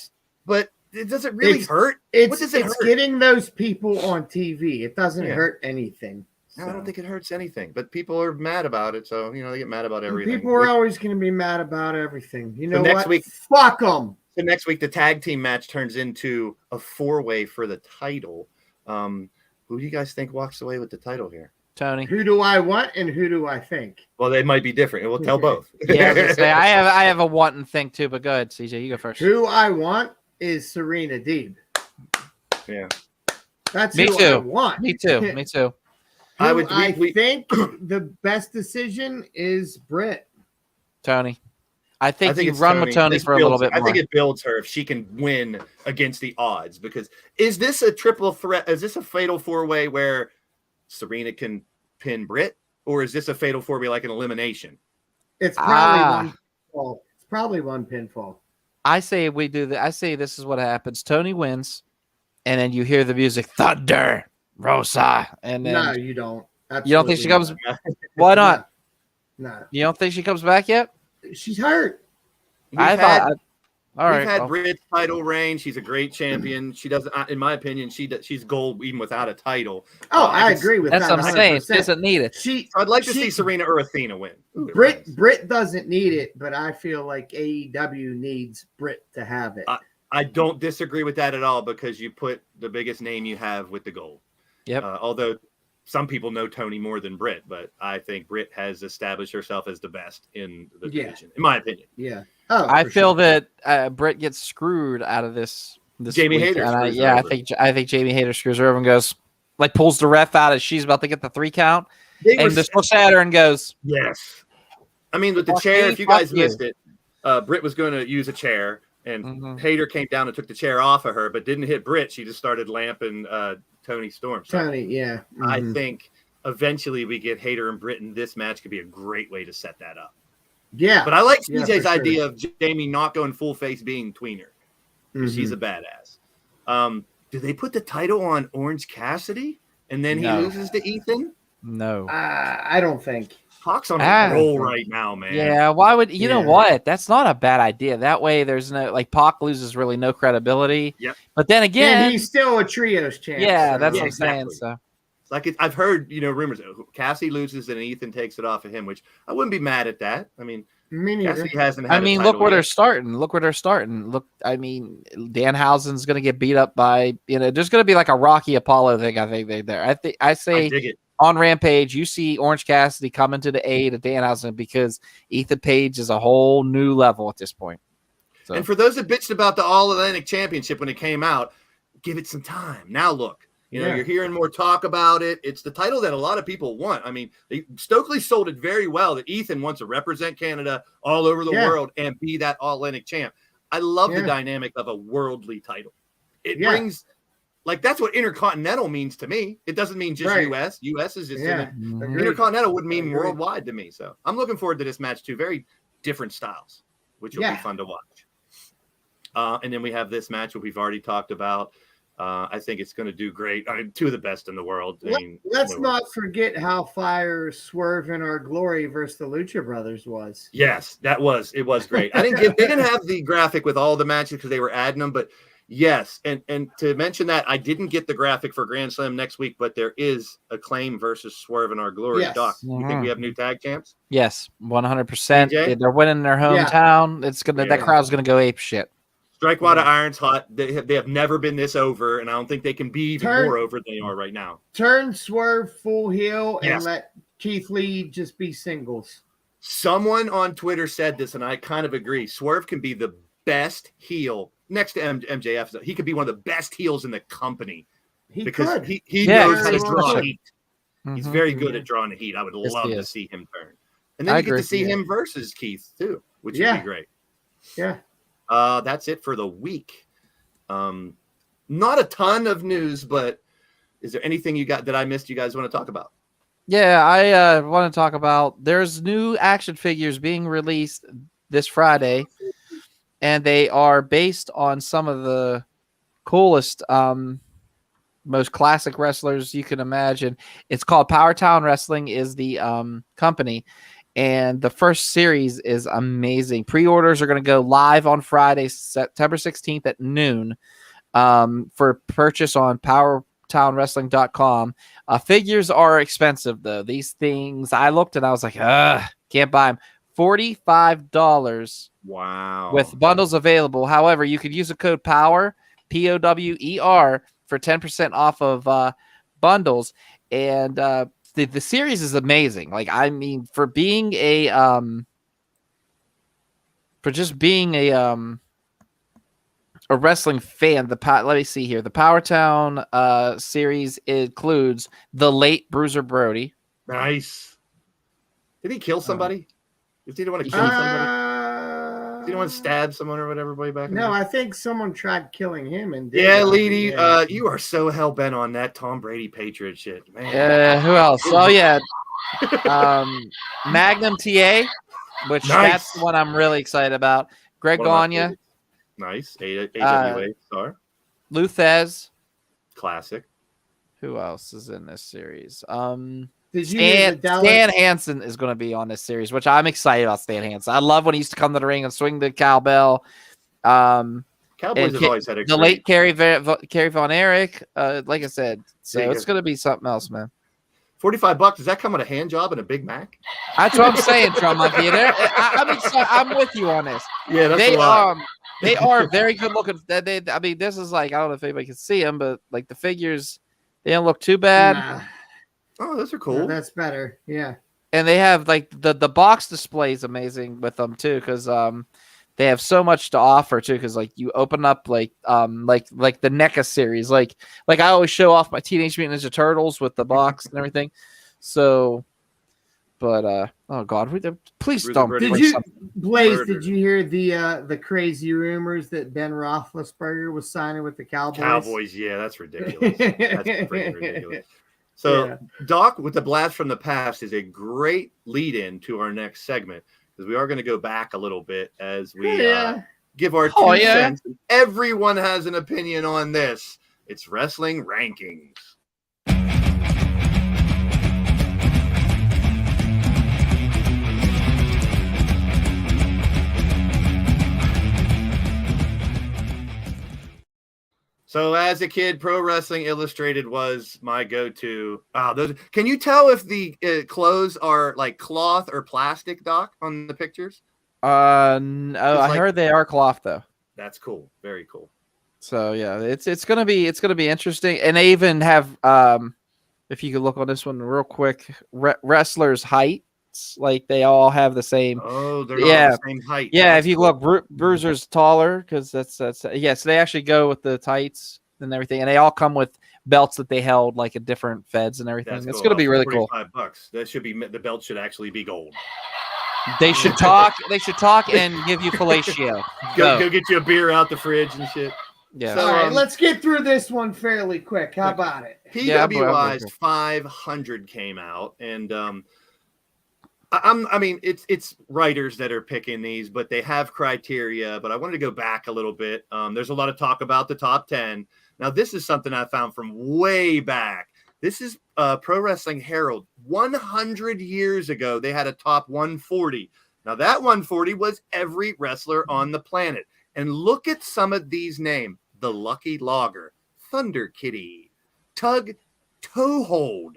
but does it really hurt? What does it It's hurt? getting those people on TV. It doesn't Yeah. hurt anything. No, I don't think it hurts anything, but people are mad about it. So, they get mad about everything. People are always going to be mad about everything. You know next what? week- Fuck them. So next week, the tag team match turns into a 4-way for the title. Who do you guys think walks away with the title here? Tony. Who do I want and who do I think? Well, they might be different. We'll tell both. Yeah, I was gonna say, I have a want and think too, but go ahead, CJ, you go first. Who I want is Serena Deeb. Yeah. That's Me who too. I want. Me too. Me too. Who I think the best decision is Britt. Tony. I think you it's run with Tony This for a little builds- bit more. I think it builds her if she can win against the odds. Because is this a triple threat? Is this a fatal four-way where Serena can pin Britt? Or is this a fatal four-way like an elimination? It's probably one pinfall. It's probably one pinfall. I say we do that. I say this is what happens. Tony wins, and then you hear the music, Thunder, Rosa, and then No, you don't. you don't think she comes? Absolutely Why not? No. You don't think she comes back yet? She's hurt. We've I had, thought. All right. we've had well, Britt's title reign. She's a great champion. She doesn't, in my opinion, she's gold even without a title. Oh, I can- agree with that's that. what I'm saying. 100%. She doesn't need it. I'd like to see Serena or Athena win. Britt doesn't need it, but I feel like AEW needs Britt to have it. I don't disagree with that at all because you put the biggest name you have with the gold. Yep. Although some people know Tony more than Britt, but I think Britt has established herself as the best in the division, in my opinion. Yeah. Oh, I for feel sure. that Britt gets screwed out of this. Jamie week, Hayter and screws her over. I think Jamie Hayter screws her over and goes like pulls the ref out as she's about to get the 3 count, They were and just looks at her and goes, Yes. I mean, with the Fuck chair, me, if you fuck guys you. missed it, Britt was going to use a chair, and Mhm. Hayter came down and took the chair off of her, but didn't hit Britt. She just started lamping Tony Storm. So Tony, yeah. I Mhm. think eventually we get Hayter and Britt, and this match could be a great way to set that up. Yeah. But I like Yeah, CJ's for sure. idea of Jamie not going full face being tweener. She's a badass. Do they put the title on Orange Cassidy and then he No. loses to Ethan? no. I don't think. Hawk's on Ah. a roll right now, man. Yeah, why would you know Yeah. what? That's not a bad idea. That way there's no like Pac loses really no credibility. Yep. But then And again, he's still a trios champ. yeah, so- that's Yeah, what I'm saying. exactly. So It's like I've heard, rumors. Cassie loses and Ethan takes it off of him, which I wouldn't be mad at that. I mean, Me neither. Cassie hasn't had I mean, a look title where they're yet. starting. Look where they're starting. Look, I mean, Danhausen's going to get beat up by there's going to be like a Rocky Apollo thing. I think I I say dig it. on Rampage, you see Orange Cassidy coming to the aid of Danhausen because Ethan Page is a whole new level at this point. So And for those that bitched about the All Atlantic Championship when it came out, give it some time. Now look, Yeah. you're hearing more talk about it. It's the title that a lot of people want. I mean, Stokely sold it very well that Ethan wants to represent Canada all over the Yeah. world and be that All Atlantic champ. I love the Yeah. dynamic of a worldly title. It Yeah. brings, like, that's what Intercontinental means to me. It doesn't mean just Right. US. US is just Yeah. Mhm. Agreed. Intercontinental would mean Agreed. worldwide to me. So I'm looking forward to this match too. Very different styles, which will Yeah. be fun to watch. And then we have this match, which we've already talked about. I think it's going to do great. I mean, two of the best in the world. I mean, Let's no- not forget how fire Swerve in Our Glory versus the Lucha Brothers was. Yes, it was great. They didn't have the graphic with all the matches because they were adding them, but yes. And to mention that, I didn't get the graphic for Grand Slam next week, but there is Acclaim versus Swerve in Our Glory. Yes. Doc, you think we have new tag champs? Yes, 100%. TJ? They're winning their hometown. It's gonna that Yeah. crowd's gonna go ape shit. Strikewater Yeah. Iron's hot. They have never been this over, and I don't think they can be even Turn- more over than they are right now. Turn Swerve full heel and Yes. let Keith Lee just be singles. Someone on Twitter said this, and I kind of agree. Swerve can be the best heel next to MJF. He could be one of the best heels in the company He because could. he Yeah, knows how to for draw sure. heat. He's Mhm. very good at drawing the heat. I would Yes, love he to is. see him turn. And then I you get agree. to see Yeah. him versus Keith too, which would Yeah. be great. Yeah. That's it for the week. Not a ton of news, but is there anything you got that I missed you guys want to talk about? Yeah, I want to talk about there's new action figures being released this Friday, and they are based on some of the coolest, most classic wrestlers you can imagine. It's called Powertown Wrestling is the company, and the first series is amazing. Pre-orders are going to go live on Friday, September 16th at noon, for purchase on PowertownWrestling.com. Figures are expensive though. These things I looked and I was like, can't buy them. $45 Wow. with bundles available. However, you could use the code POWER, POWER, for 10% off of bundles, and the series is amazing. Like, I mean, for being a wrestling fan, let me see here. The Powertown series includes the late Bruiser Brody. Nice. Did he kill somebody? Did he want to kill somebody? Did he want to stab someone or whatever way back? No, I think someone tried killing him. And yeah, Leedy, you are so hell bent on that Tom Brady Patriot shit, man. Who else? Oh yeah, Magnum TA, which that's the one I'm really excited about. Greg Gagne. Nice. AWA star. Luthez. Classic. Who else is in this series? Stan Hansen is going to be on this series, which I'm excited about. Stan Hansen. I love when he used to come to the ring and swing the cowbell. Cowboys have always had the late Kerry Von Erich. Like I said, so it's going to be something else, man. $45. Does that come with a hand job and a Big Mac? That's what I'm saying, Drum Monkey. I'm with you on this. Yeah, that's they are very good looking. I mean, this is like, I don't know if anybody can see them, but like the figures, they don't look too bad. Nah. Oh, those are cool. Yeah, that's better. Yeah. And they have like the box display is amazing with them too, because they have so much to offer too. Because like you open up like the NECA series, like I always show off my Teenage Mutant Ninja Turtles with the box and everything. So, but oh god, please don't. Did you hear the crazy rumors that Ben Roethlisberger was signing with the Cowboys? Cowboys, yeah, that's ridiculous. That's freaking ridiculous. So, Doc, with the blast from the past is a great lead-in to our next segment, because we are going to go back a little bit as we give our 2 cents. Everyone has an opinion on this. It's wrestling rankings. So as a kid, Pro Wrestling Illustrated was my go-to. Can you tell if the clothes are like cloth or plastic, Doc, on the pictures? No, I heard they are cloth though. That's cool. Very cool. So yeah, it's gonna be interesting, and they even have if you could look on this one real quick, wrestlers' heights, like they all have the same. Oh, they're all the same height. Yeah, if you look, Bruiser's taller because that's So they actually go with the tights and everything, and they all come with belts that they held like at different feds and everything. It's going to be really cool. $45. That should be the belt should actually be gold. They should talk. They should talk and give you fellatio. Go get you a beer out the fridge and shit. Yeah. So, all right, let's get through this one fairly quick. How about it? PWI's 500 came out, and I mean, it's writers that are picking these, but they have criteria. But I wanted to go back a little bit. There's a lot of talk about the top 10. Now, this is something I found from way back. This is Pro Wrestling Herald. 100 years ago, they had a top 140. Now, that 140 was every wrestler on the planet. And look at some of these names. The Lucky Logger, Thunder Kitty, Tug Toehold,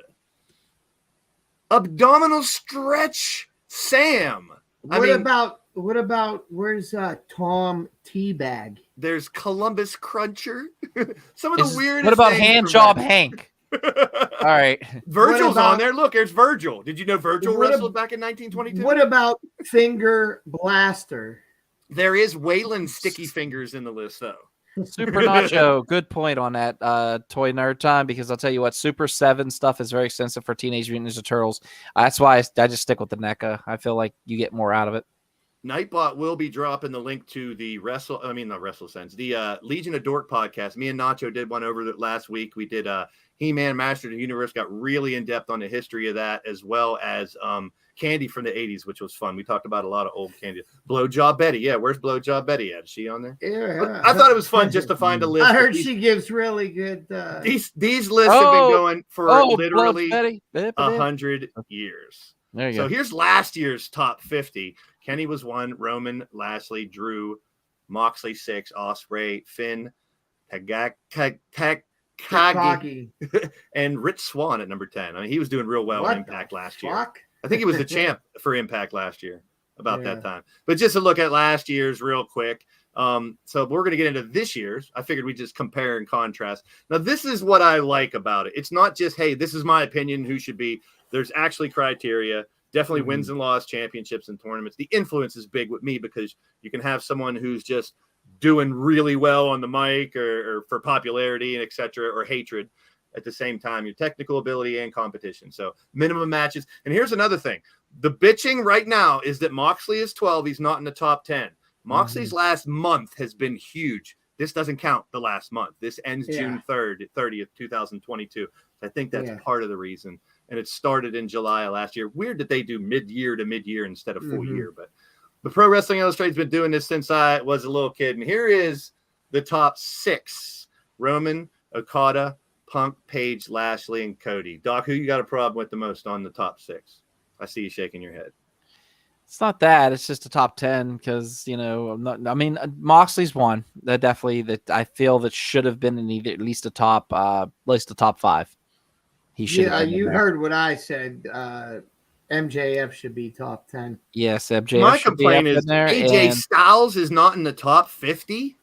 Abdominal Stretch Sam. What about where's Tom Teabag? There's Columbus Cruncher. Some of the weirdest. What about Hand Job Hank? All right. Virgil's on there. Look, there's Virgil. Did you know Virgil wrestled back in 1922? What about Finger Blaster? There is Waylon Sticky Fingers in the list, though. Super Nacho, good point on that Toy Nerd Time, because I'll tell you what, Super 7 stuff is very expensive for Teenage Mutant Ninja Turtles. That's why I just stick with the NECA. I feel like you get more out of it. Nightbot will be dropping the link to the WrestleSense, the Legion of Dork podcast. Me and Nacho did one over last week. We did He-Man Master of the Universe, got really in depth on the history of that, as well as Candy from the 80s, which was fun. We talked about a lot of old candy. Blowjob Betty. Yeah, where's Blowjob Betty at? Is she on there? Yeah. I thought it was fun just to find a list. I heard she gives really good... These lists have been going for literally 100 years. There you go. So here's last year's top 50. Kenny was 1, Roman, Lashley, Drew, Moxley 6, Ospreay, Finn, Takagi, and Rich Swann at number 10. I mean, he was doing real well in Impact last year. I think he was the champ for Impact last year about that time. But just to look at last year's real quick, So we're going to get into this year's. I figured we'd just compare and contrast. Now, this is what I like about it. It's not just, hey, this is my opinion, who should be. There's actually criteria. Definitely wins and loss, championships and tournaments. The influence is big with me because you can have someone who's just doing really well on the mic or for popularity and et cetera, or hatred at the same time, your technical ability and competition. So minimum matches. And here's another thing. The bitching right now is that Moxley is 12. He's not in the top 10. Moxley's last month has been huge. This doesn't count the last month. This ends June 3rd, 30th, 2022. I think that's part of the reason. And it started in July of last year. Weird that they do mid-year to mid-year instead of full year. But the Pro Wrestling Illustrated's been doing this since I was a little kid. And here is the top 6. Roman, Okada, Punk, Page, Lashley, and Cody. Doc, who you got a problem with the most on the top 6? I see you shaking your head. It's not that. It's just a top 10 because, Moxley's one that definitely that I feel that should have been in either at least a top 5. He should. Yeah, you heard what I said. MJF should be top 10. Yes, MJF. My should complaint be up is in there, AJ Styles is not in the top 50.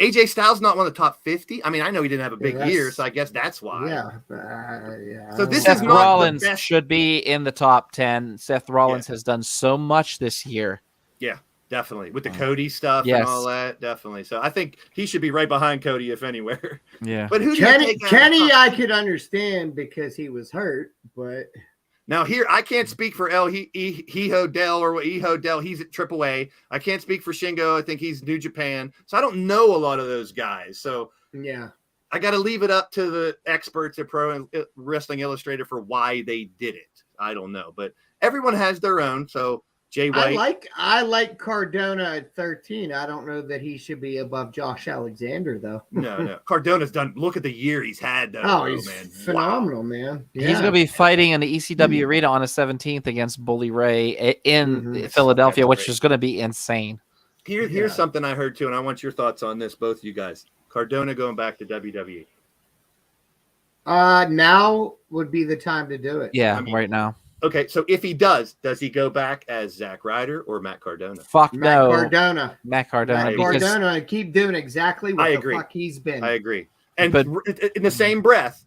AJ Styles not one of the top 50. I mean, I know he didn't have a big year, so I guess that's why. Yeah. So this Seth is not Rollins the best. should be in the top 10. Seth Rollins has done so much this year. Yeah, definitely. With the Cody stuff and all that, definitely. So I think he should be right behind Cody, if anywhere. Yeah. But who Kenny I could understand because he was hurt, but now here I can't speak for Hijo or what Hijo Del. He's at AAA. I can't speak for Shingo. I think he's New Japan. So I don't know a lot of those guys. So yeah, I got to leave it up to the experts at Pro Wrestling Illustrated for why they did it. I don't know, but everyone has their own. So Jay White. I like Cardona at 13. I don't know that he should be above Josh Alexander though. No. Cardona's done. Look at the year he's had though. Oh, he's phenomenal, man. Yeah. He's going to be fighting in the ECW arena on the 17th against Bully Ray in Philadelphia, which is going to be insane. Here's something I heard too, and I want your thoughts on this, both you guys. Cardona going back to WWE. Now would be the time to do it. Yeah, right now. Okay, so if he does he go back as Zack Ryder or Matt Cardona? Fuck Matt no. Cardona. Matt Cardona. Matt Cardona and keep doing exactly what the fuck he's been. I agree. And in the same breath,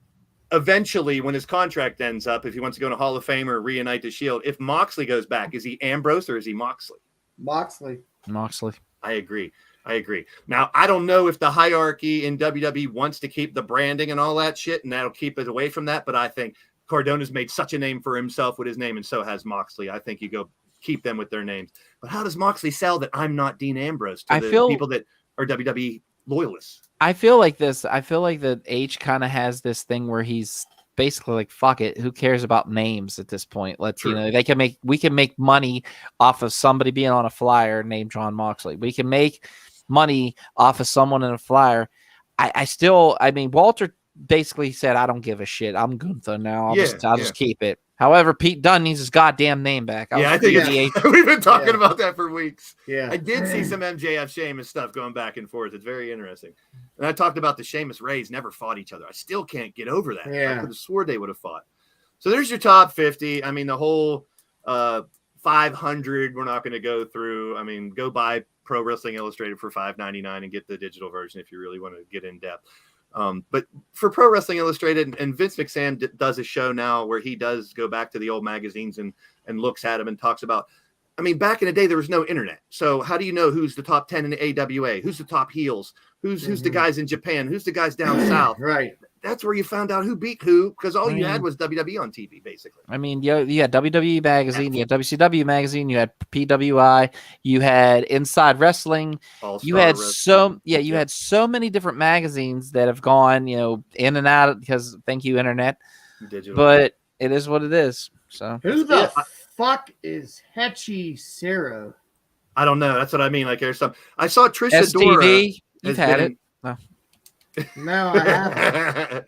eventually when his contract ends up, if he wants to go in a Hall of Fame or reunite the Shield, if Moxley goes back, is he Ambrose or is he Moxley? Moxley. I agree. Now, I don't know if the hierarchy in WWE wants to keep the branding and all that shit, and that'll keep it away from that, but I think Cardona's made such a name for himself with his name, and so has Moxley. I think you go keep them with their names. But how does Moxley sell that I'm not Dean Ambrose to the people that are WWE loyalists? I feel like this. I feel like that H kind of has this thing where he's basically like, fuck it. Who cares about names at this point? We can make money off of somebody being on a flyer named John Moxley. We can make money off of someone in a flyer. Walter basically said, I don't give a shit. I'm Gunther now. I'll just keep it. However, Pete Dunne needs his goddamn name back. I think we've been talking about that for weeks. Yeah, I did see some MJF Sheamus stuff going back and forth. It's very interesting. And I talked about the Sheamus Rays never fought each other. I still can't get over that. Yeah. I could have swore they would have fought. So there's your top 50. I mean, the whole 500 we're not going to go through. I mean, go buy Pro Wrestling Illustrated for $5.99 and get the digital version if you really want to get in depth. But for Pro Wrestling Illustrated, and Vince McMahon does a show now where he does go back to the old magazines and looks at them and talks about, I mean, back in the day, there was no internet. So how do you know who's the top 10 in the AWA? Who's the top heels? Who's the guys in Japan? Who's the guys down south? Right. That's where you found out who beat who, because all you had was WWE on TV, basically. I mean, you had WWE Magazine, you had WCW Magazine, you had PWI, you had Inside Wrestling. You had so many different magazines that have gone, in and out because thank you, internet. Digital. But it is what it is. So who the fuck is Hechi Cero? I don't know. That's what I mean. Like there's some. I saw Trish STD. You've had it. No, I haven't.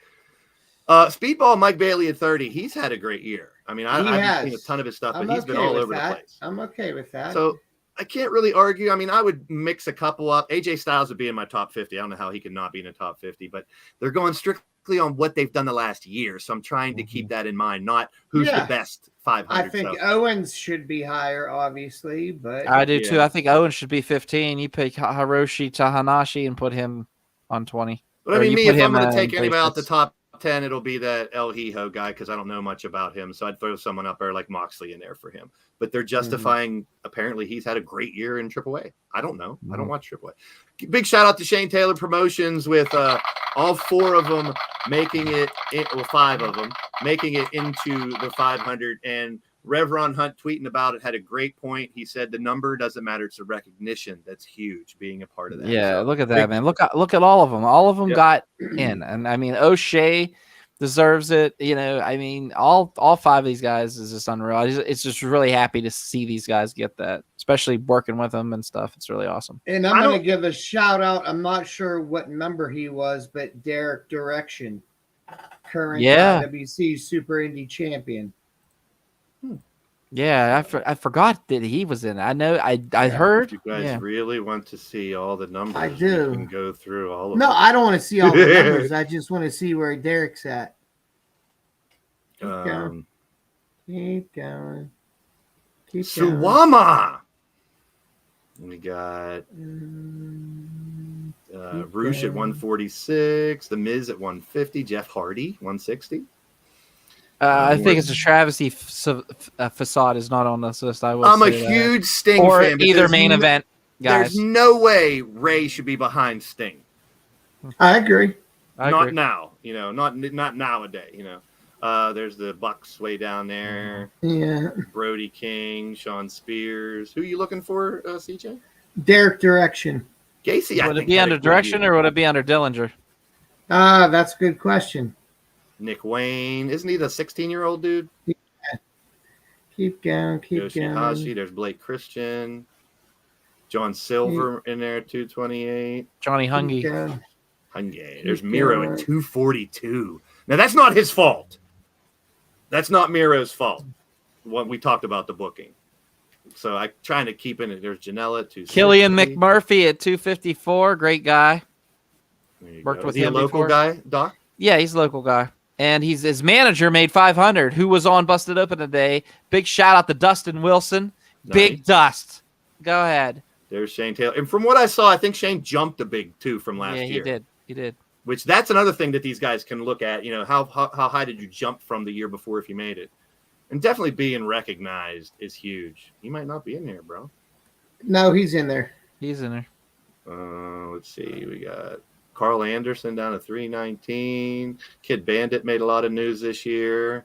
Speedball Mike Bailey at 30. He's had a great year. I mean, I've seen a ton of his stuff, but he's been all over the place. I'm okay with that. So I can't really argue. I mean, I would mix a couple up. AJ Styles would be in my top 50. I don't know how he could not be in the top 50, but they're going strictly on what they've done the last year. So I'm trying to keep that in mind, not who's the best 500. I think Owens should be higher, obviously, but I do too. I think Owens should be 15. You pick Hiroshi Tanahashi and put him on 20. But I mean, if I'm going to take anybody out the top 10, it'll be that El Hijo guy because I don't know much about him. So I'd throw someone up there like Moxley in there for him. But they're justifying, apparently he's had a great year in AAA. I don't know. I don't watch AAA. Big shout out to Shane Taylor Promotions with all 4 of them making it, 5 of them making it into the 500. And Rev Ron Hunt tweeting about it had a great point. He said the number doesn't matter. It's a recognition. That's huge, being a part of that. Yeah, so, look at that, man. Look at all of them. All of them got in. And I mean, O'Shea deserves it. You know, I mean, all 5 of these guys is just unreal. It's just really happy to see these guys get that, especially working with them and stuff. It's really awesome. And I'm going to give a shout out. I'm not sure what number he was, but Derek Direction, current IWC Super Indie champion. Yeah, I forgot that he was in it. I know I heard. If you guys really want to see all the numbers, I do. You can go through all of them. No, I don't want to see all the numbers. I just want to see where Derek's at. Keep going. Keep going. Keep going. Suwama. We got Roosh at 146, The Miz at 150, Jeff Hardy 160. I think it's a travesty. Facade is not on this list. I'm a huge Sting or fan. Either main event, guys. There's no way Ray should be behind Sting. I agree. Not now, not nowadays, There's the Bucks way down there. Yeah. Brody King, Sean Spears. Who are you looking for, CJ? Derek Direction. Gacy, would it be under Direction or would it be under Dillinger? That's a good question. Nick Wayne. Isn't he the 16-year-old dude? Yeah. Keep going. Keep Yoshihashi. going. There's Blake Christian. John Silver in there, 228. Johnny Hungy. Hungy. There's Miro at 242. Now, that's not his fault. That's not Miro's fault. What we talked about the booking. So I'm trying to keep in it. There's Janela at 260. Killian McMurphy at 254. Great guy. Worked with him a local before. Guy, Doc? Yeah, he's a local guy. And his manager made 500, who was on Busted Open today. Big shout out to Dustin Wilson. Nice. Big Dust. Go ahead. There's Shane Taylor. And from what I saw, I think Shane jumped a big 2 from last year. Yeah, he did. Which that's another thing that these guys can look at. How high did you jump from the year before if you made it? And definitely being recognized is huge. He might not be in here, bro. No, he's in there. He's in there. Let's see. We got Carl Anderson down to 319. Kid Bandit made a lot of news this year.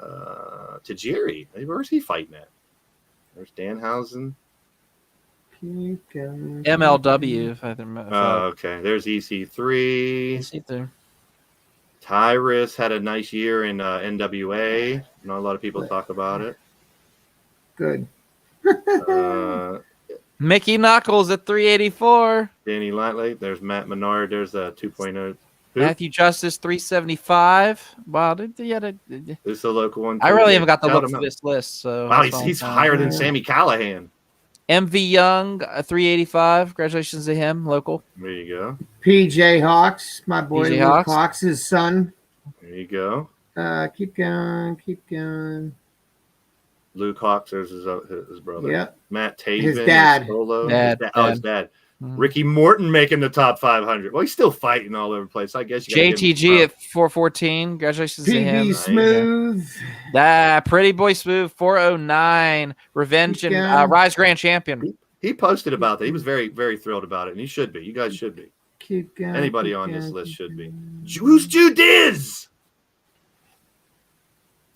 Tajiri. Where's he fighting at? There's Danhausen. MLW. If I remember. Oh, okay. There's EC3. EC3. Tyrus had a nice year in NWA. Not a lot of people talk about it. Good. Mickey Knuckles at 384. Danny Lightley. There's Matt Menard. There's a 2.0. Matthew Justice 375. Wow, This is a local one. I really haven't got to look through this list. So wow, he's higher than Sammy Callahan. MV Young 385. Congratulations to him, local. There you go. PJ Hawks, my boy PJ Luke Hawks. Hawks' son. There you go. Keep going. Keep going. Luke Hawks, there's his brother. Yeah. Matt Taven. His dad. Solo. Dad. His dad. Ricky Morton making the top 500. Well, he's still fighting all over the place. I guess you gotta give him JTG at 414. Congratulations to him. PB Smooth. Pretty boy smooth 409. Revenge and Rise Grand Champion. He posted about that. He was very, very thrilled about it, and he should be. You guys should be. Keep going. Anybody on this list should be. Who's Judiz?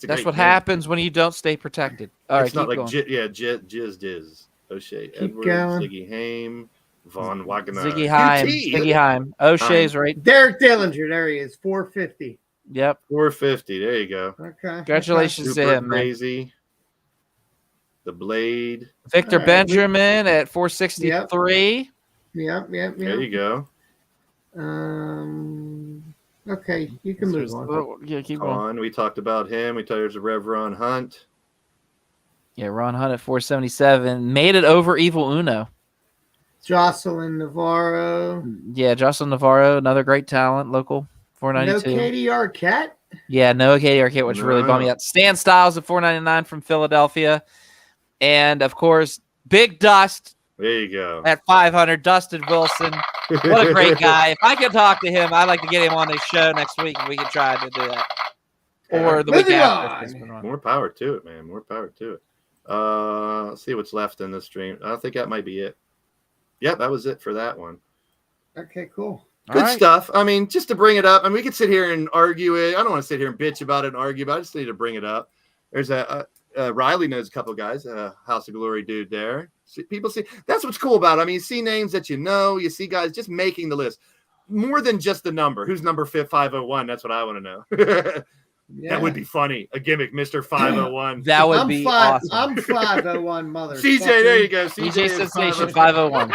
That's what happens when you don't stay protected. All right, it's not like Jizz Diz. O'Shea Keep Edwards, going. Ziggy Haim, Von Wagner. Ziggy Haim. O'Shea's right. Derek Dillinger. There he is. 450. Yep. 450. There you go. Okay. Congratulations Super to him, man. crazy. The Blade. Victor All right, Benjamin at 463. Yep. There you go. Okay, you can move on. Yeah, keep going. We talked about him. We told there's a Rev Ron Hunt. Yeah, Ron Hunt at 477 made it over Evil Uno. Jocelyn Navarro. Yeah, Jocelyn Navarro, another great talent, local, No 492. Katie Arquette. Yeah, no Katie Arquette, which really bummed me out. Stan Styles at 499 from Philadelphia. And, of course, Big Dust There you go. at 500, Dustin Wilson. What a great guy. If I could talk to him, I'd like to get him on this show next week, and we can try to do that. Or the week Moving after. on. More power to it, man. More power to it. Let's see what's left in this stream. I think that might be it. Yep, that was it for that one. Okay, cool. Good stuff. I mean, just to bring it up, and we could sit here and argue it. I don't want to sit here and bitch about it and argue about it. I just need to bring it up. There's Riley knows a couple of guys, House of Glory dude there. People see that's what's cool about it. I mean, you see names that you see guys just making the list. More than just the number. Who's number 501? That's what I want to know. Yeah. That would be funny. A gimmick, Mr. 501. That would be awesome. I'm 501, mother. CJ, there you go. CJ Sensation 501.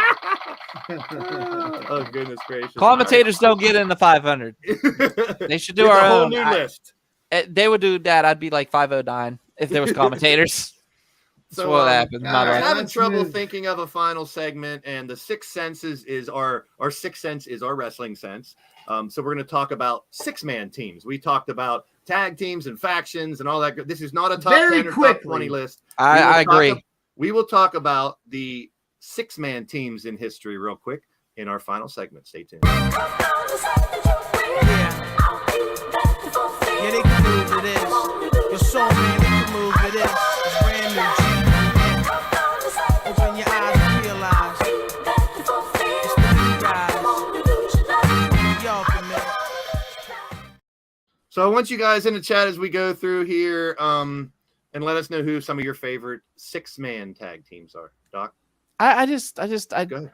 Oh, goodness gracious. Commentators don't get in the 500. They should do It's our a whole own. new list. They would do that. I'd be like 509 if there was commentators. That's what happened. all My right. bad. I'm having let's trouble move. thinking of a final segment, and the Sixth Senses is our Sixth Sense is our wrestling sense. So we're going to talk about 6-man teams. We talked about tag teams and factions and all that. This is not a top 10 or top 20 list. I agree. We will talk about the 6-man teams in history real quick in our final segment. Stay tuned. Yeah, they can move to this. Your soul, man, they can move to this. It's brand new. Yeah. Open your eyes and realize it's the new guys. Y'all can know. So I want you guys in the chat as we go through here, and let us know who some of your favorite 6-man tag teams are. Doc, I go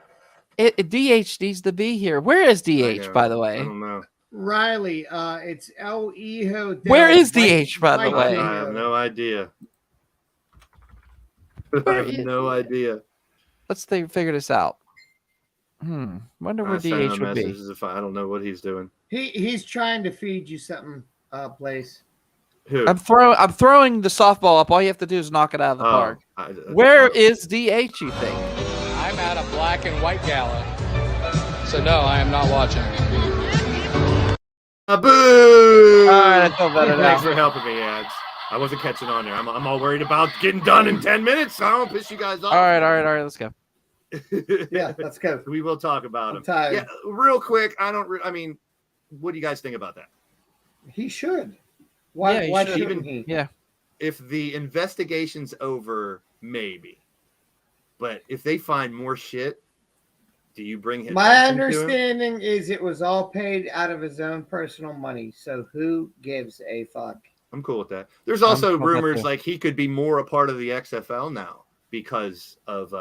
ahead. DH needs to be here. Where is I DH, know. by the I way? don't know. Riley, it's El Hijo. Where is DH, by the way? I have no idea. I Where have is no idea. Let's figure this out. Wonder where I sent him DH would be. messages if I don't know what he's doing. He's trying to feed you something, Blaze. Who? I'm throwing the softball up. All you have to do is knock it out of the park. Where is DH, you think? I'm at a black and white gala. So no, I am not watching. Boo! All right, I feel better now. Thanks for helping me, ads. I wasn't catching on there. I'm all worried about getting done in 10 minutes. So I don't piss you guys off. All right. Let's go. Yeah, let's go. We will talk about I'm him. tired. Yeah, real quick. I mean, what do you guys think about that? He should. Why? Yeah, Why he should. shouldn't he? Yeah. If the investigation's over, maybe. But if they find more shit, do you bring him? My attention to him? understanding is it was all paid out of his own personal money. So who gives a fuck? I'm cool with that. There's also cool with that rumors too. like he could be more a part of the XFL now because of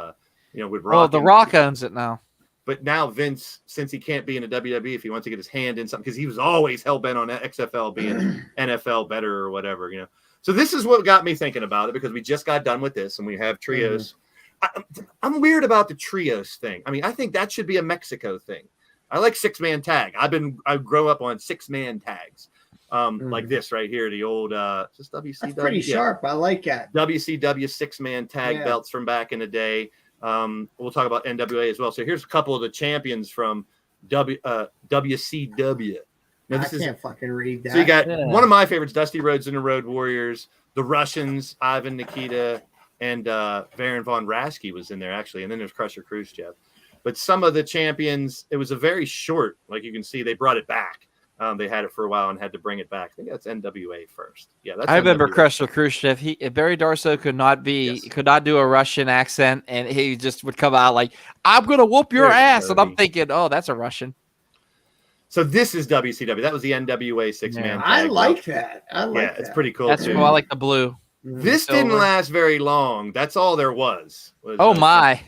with Rock. Well, The Rock owns it now. But now Vince, since he can't be in a WWE, if he wants to get his hand in something, because he was always hell bent on XFL being NFL better or whatever, So this is what got me thinking about it, because we just got done with this and we have trios. I'm weird about the trios thing. I mean, I think that should be a Mexico thing. I like 6-man tag. I grew up on 6-man tags. Like this right here, the old just WCW. That's pretty sharp. I like that. WCW 6-man tag belts from back in the day. We'll talk about NWA as well. So here's a couple of the champions from WCW. Now, I can't fucking read that. So you got one of my favorites, Dusty Rhodes and the Road Warriors, the Russians, Ivan Nikita, and Baron von Raschke was in there actually, and then there's Crusher Khrushchev. But some of the champions, it was a very short, like you can see, they brought it back. They had it for a while and had to bring it back. I think that's NWA first. Yeah, that's I remember NWA. Crusher Khrushchev. Barry Darso could not do a Russian accent, and he just would come out like, "I'm gonna whoop your ass," and I'm thinking, "Oh, that's a Russian." So this is WCW. That was the NWA 6-man. I tag like belt. that. I like that. It's pretty cool. That's too. cool. I like the blue. This didn't last very long. That's all there was. Oh my!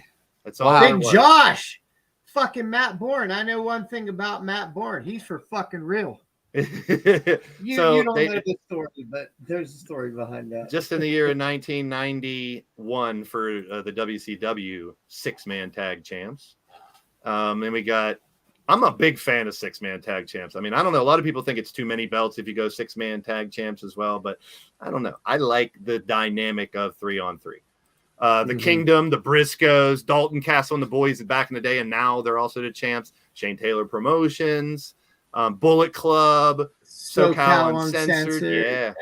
That's all. Wow. There Big was. Josh, fucking Matt Bourne. I know one thing about Matt Bourne. He's for fucking real. You don't know the story, but there's a story behind that. Just in the year of 1991 for the WCW 6-man tag champs. And we got, I'm a big fan of 6-man tag champs. I mean, I don't know. A lot of people think it's too many belts if you go 6-man tag champs as well, but I don't know. I like the dynamic of 3-on-3. The Kingdom, the Briscoes, Dalton Castle, and the boys back in the day, and now they're also the champs. Shane Taylor Promotions, Bullet Club, SoCal Uncensored. Yeah.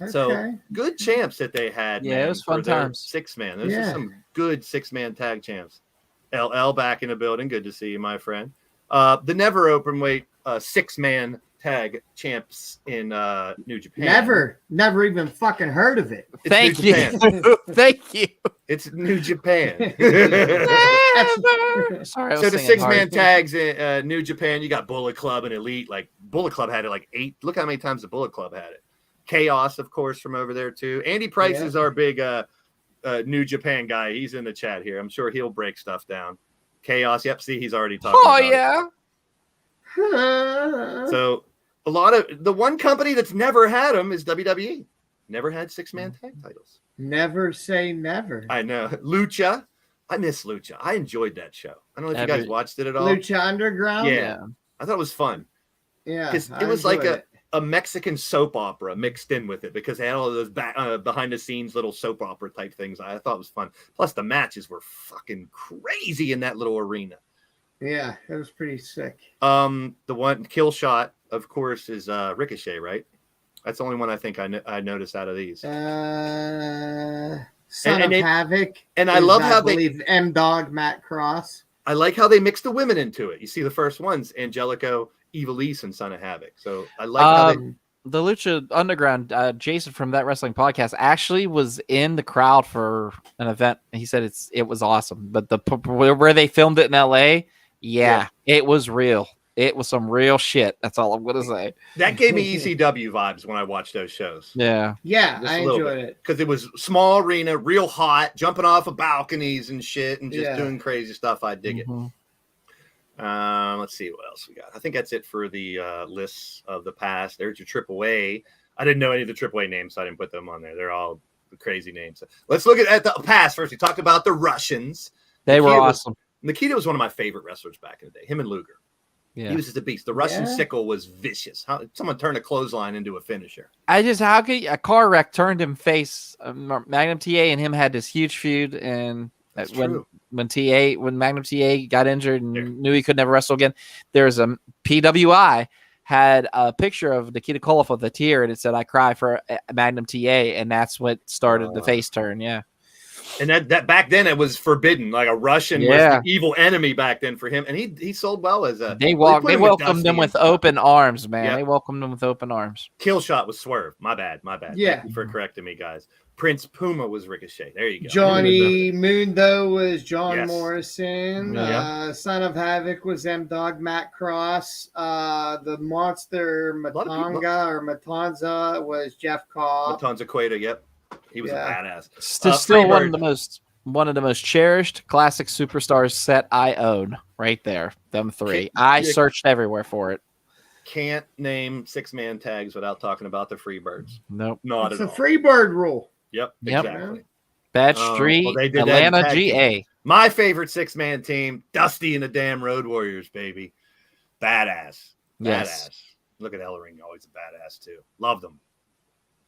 Okay. So good champs that they had. Yeah, man, it was fun for their times. 6-man. Those are some good 6-man tag champs. LL back in the building. Good to see you, my friend. The never open weight 6-man tag champs in New Japan. Never even fucking heard of it. It's Thank New you. Japan. Thank you. It's New Japan. Sorry, I was So the singing 6-man hard. tags in New Japan, you got Bullet Club and Elite. Like Bullet Club had it like 8. Look how many times the Bullet Club had it. Chaos, of course, from over there too. Andy Price is our big New Japan guy. He's in the chat here. I'm sure he'll break stuff down. Chaos. Yep. See, he's already talking. Oh about it. So a lot of the one company that's never had them is WWE. Never had 6-man tag titles. Never say never. I know. Lucha. I miss Lucha. I enjoyed that show. I don't know if you guys watched it at all. Lucha Underground? Yeah. I thought it was fun. Yeah. Because it was like a Mexican soap opera mixed in with it because they had all of those behind the scenes little soap opera type things. I thought it was fun. Plus the matches were fucking crazy in that little arena. Yeah, it was pretty sick. The one kill shot, of course, is Ricochet, right? That's the only one I think I noticed out of these. Son of Havoc. And I love how they believe M-Dog, Matt Cross. I like how they mix the women into it. You see the first ones, Angelico, Evilise, and Son of Havoc. So I like how they... The Lucha Underground, Jason from That Wrestling Podcast actually was in the crowd for an event. He said it was awesome, but where they filmed it in LA, it was real. It was some real shit. That's all I'm gonna say. That gave me ECW vibes when I watched those shows. Yeah, I enjoyed it because it was small arena, real hot, jumping off of balconies and shit, and just doing crazy stuff. I dig it. Let's see what else we got. I think that's it for the lists of the past. There's your AAA. I didn't know any of the AAA names, so I didn't put them on there. They're all crazy names. Let's look at the past first. We talked about the Russians. They were awesome. Nikita was one of my favorite wrestlers back in the day. Him and Luger. Yeah. He was just a beast. The Russian sickle was vicious. How someone turned a clothesline into a finisher. How could a car wreck turned him face? Magnum TA and him had this huge feud, and when Magnum TA got injured and knew he could never wrestle again, there's a PWI had a picture of Nikita Koloff with a tear, and it said, "I cry for Magnum TA," and that's what started the face turn. Yeah. And that back then it was forbidden. Like a Russian was the evil enemy back then for him, and he sold well as a. They welcomed him with open arms, man. Yep. They welcomed him with open arms. Kill shot was Swerve. My bad. Yeah. Thank you for correcting me, guys. Prince Puma was Ricochet. There you go. Johnny Mundo was John Morrison. Yeah. Son of Havoc was M-Dog, Matt Cross. The Monster Matanza was Jeff Cobb. Matanza Cueto, yep. He was a badass. Still one of the most cherished classic superstars set I own. Right there, them three. I searched everywhere for it. Can't name 6-man tags without talking about the Freebirds. Nope, not it's at all. It's a Freebird rule. Yep, exactly. Bad Street, Atlanta, GA. My favorite 6-man team, Dusty and the damn Road Warriors, baby. Badass. Yes. Look at Ellering, always a badass too. Love them.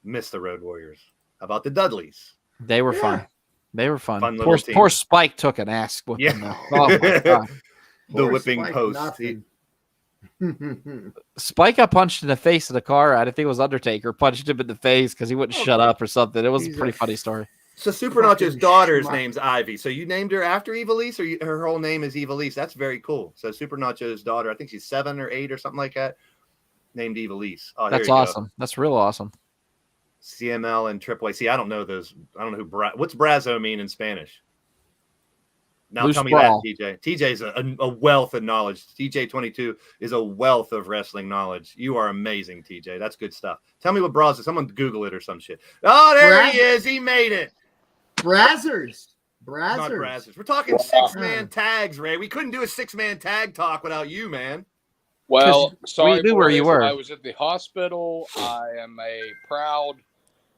Miss the Road Warriors. How about the Dudleys? They were fun. They were fun. Team. Poor Spike took an ass whipping. Yeah. Oh my God. The whipping post. Spike got punched in the face of the car. I think it was Undertaker punched him in the face because he wouldn't shut up or something. It was a pretty funny story. So Super Nacho's daughter's name's Ivy. So you named her after Evilise, or her whole name is Evilise? That's very cool. So Super Nacho's daughter, I think she's 7 or 8 or something like that, named Evilise. Oh, that's awesome. Go. That's real awesome. CML and AAA. See, I don't know those. I don't know what's Brazo mean in Spanish. Now Loose tell me brawl. that, TJ. TJ's a wealth of knowledge. TJ22 is a wealth of wrestling knowledge. You are amazing, TJ. That's good stuff. Tell me what Brazo is. Someone Google it or some shit. Oh, there he is. He made it. Brazzers. Not Brazzers. We're talking 6-man tags, Ray. We couldn't do a 6-man tag talk without you, man. Well, sorry. We knew where you were. I was at the hospital. I am a proud,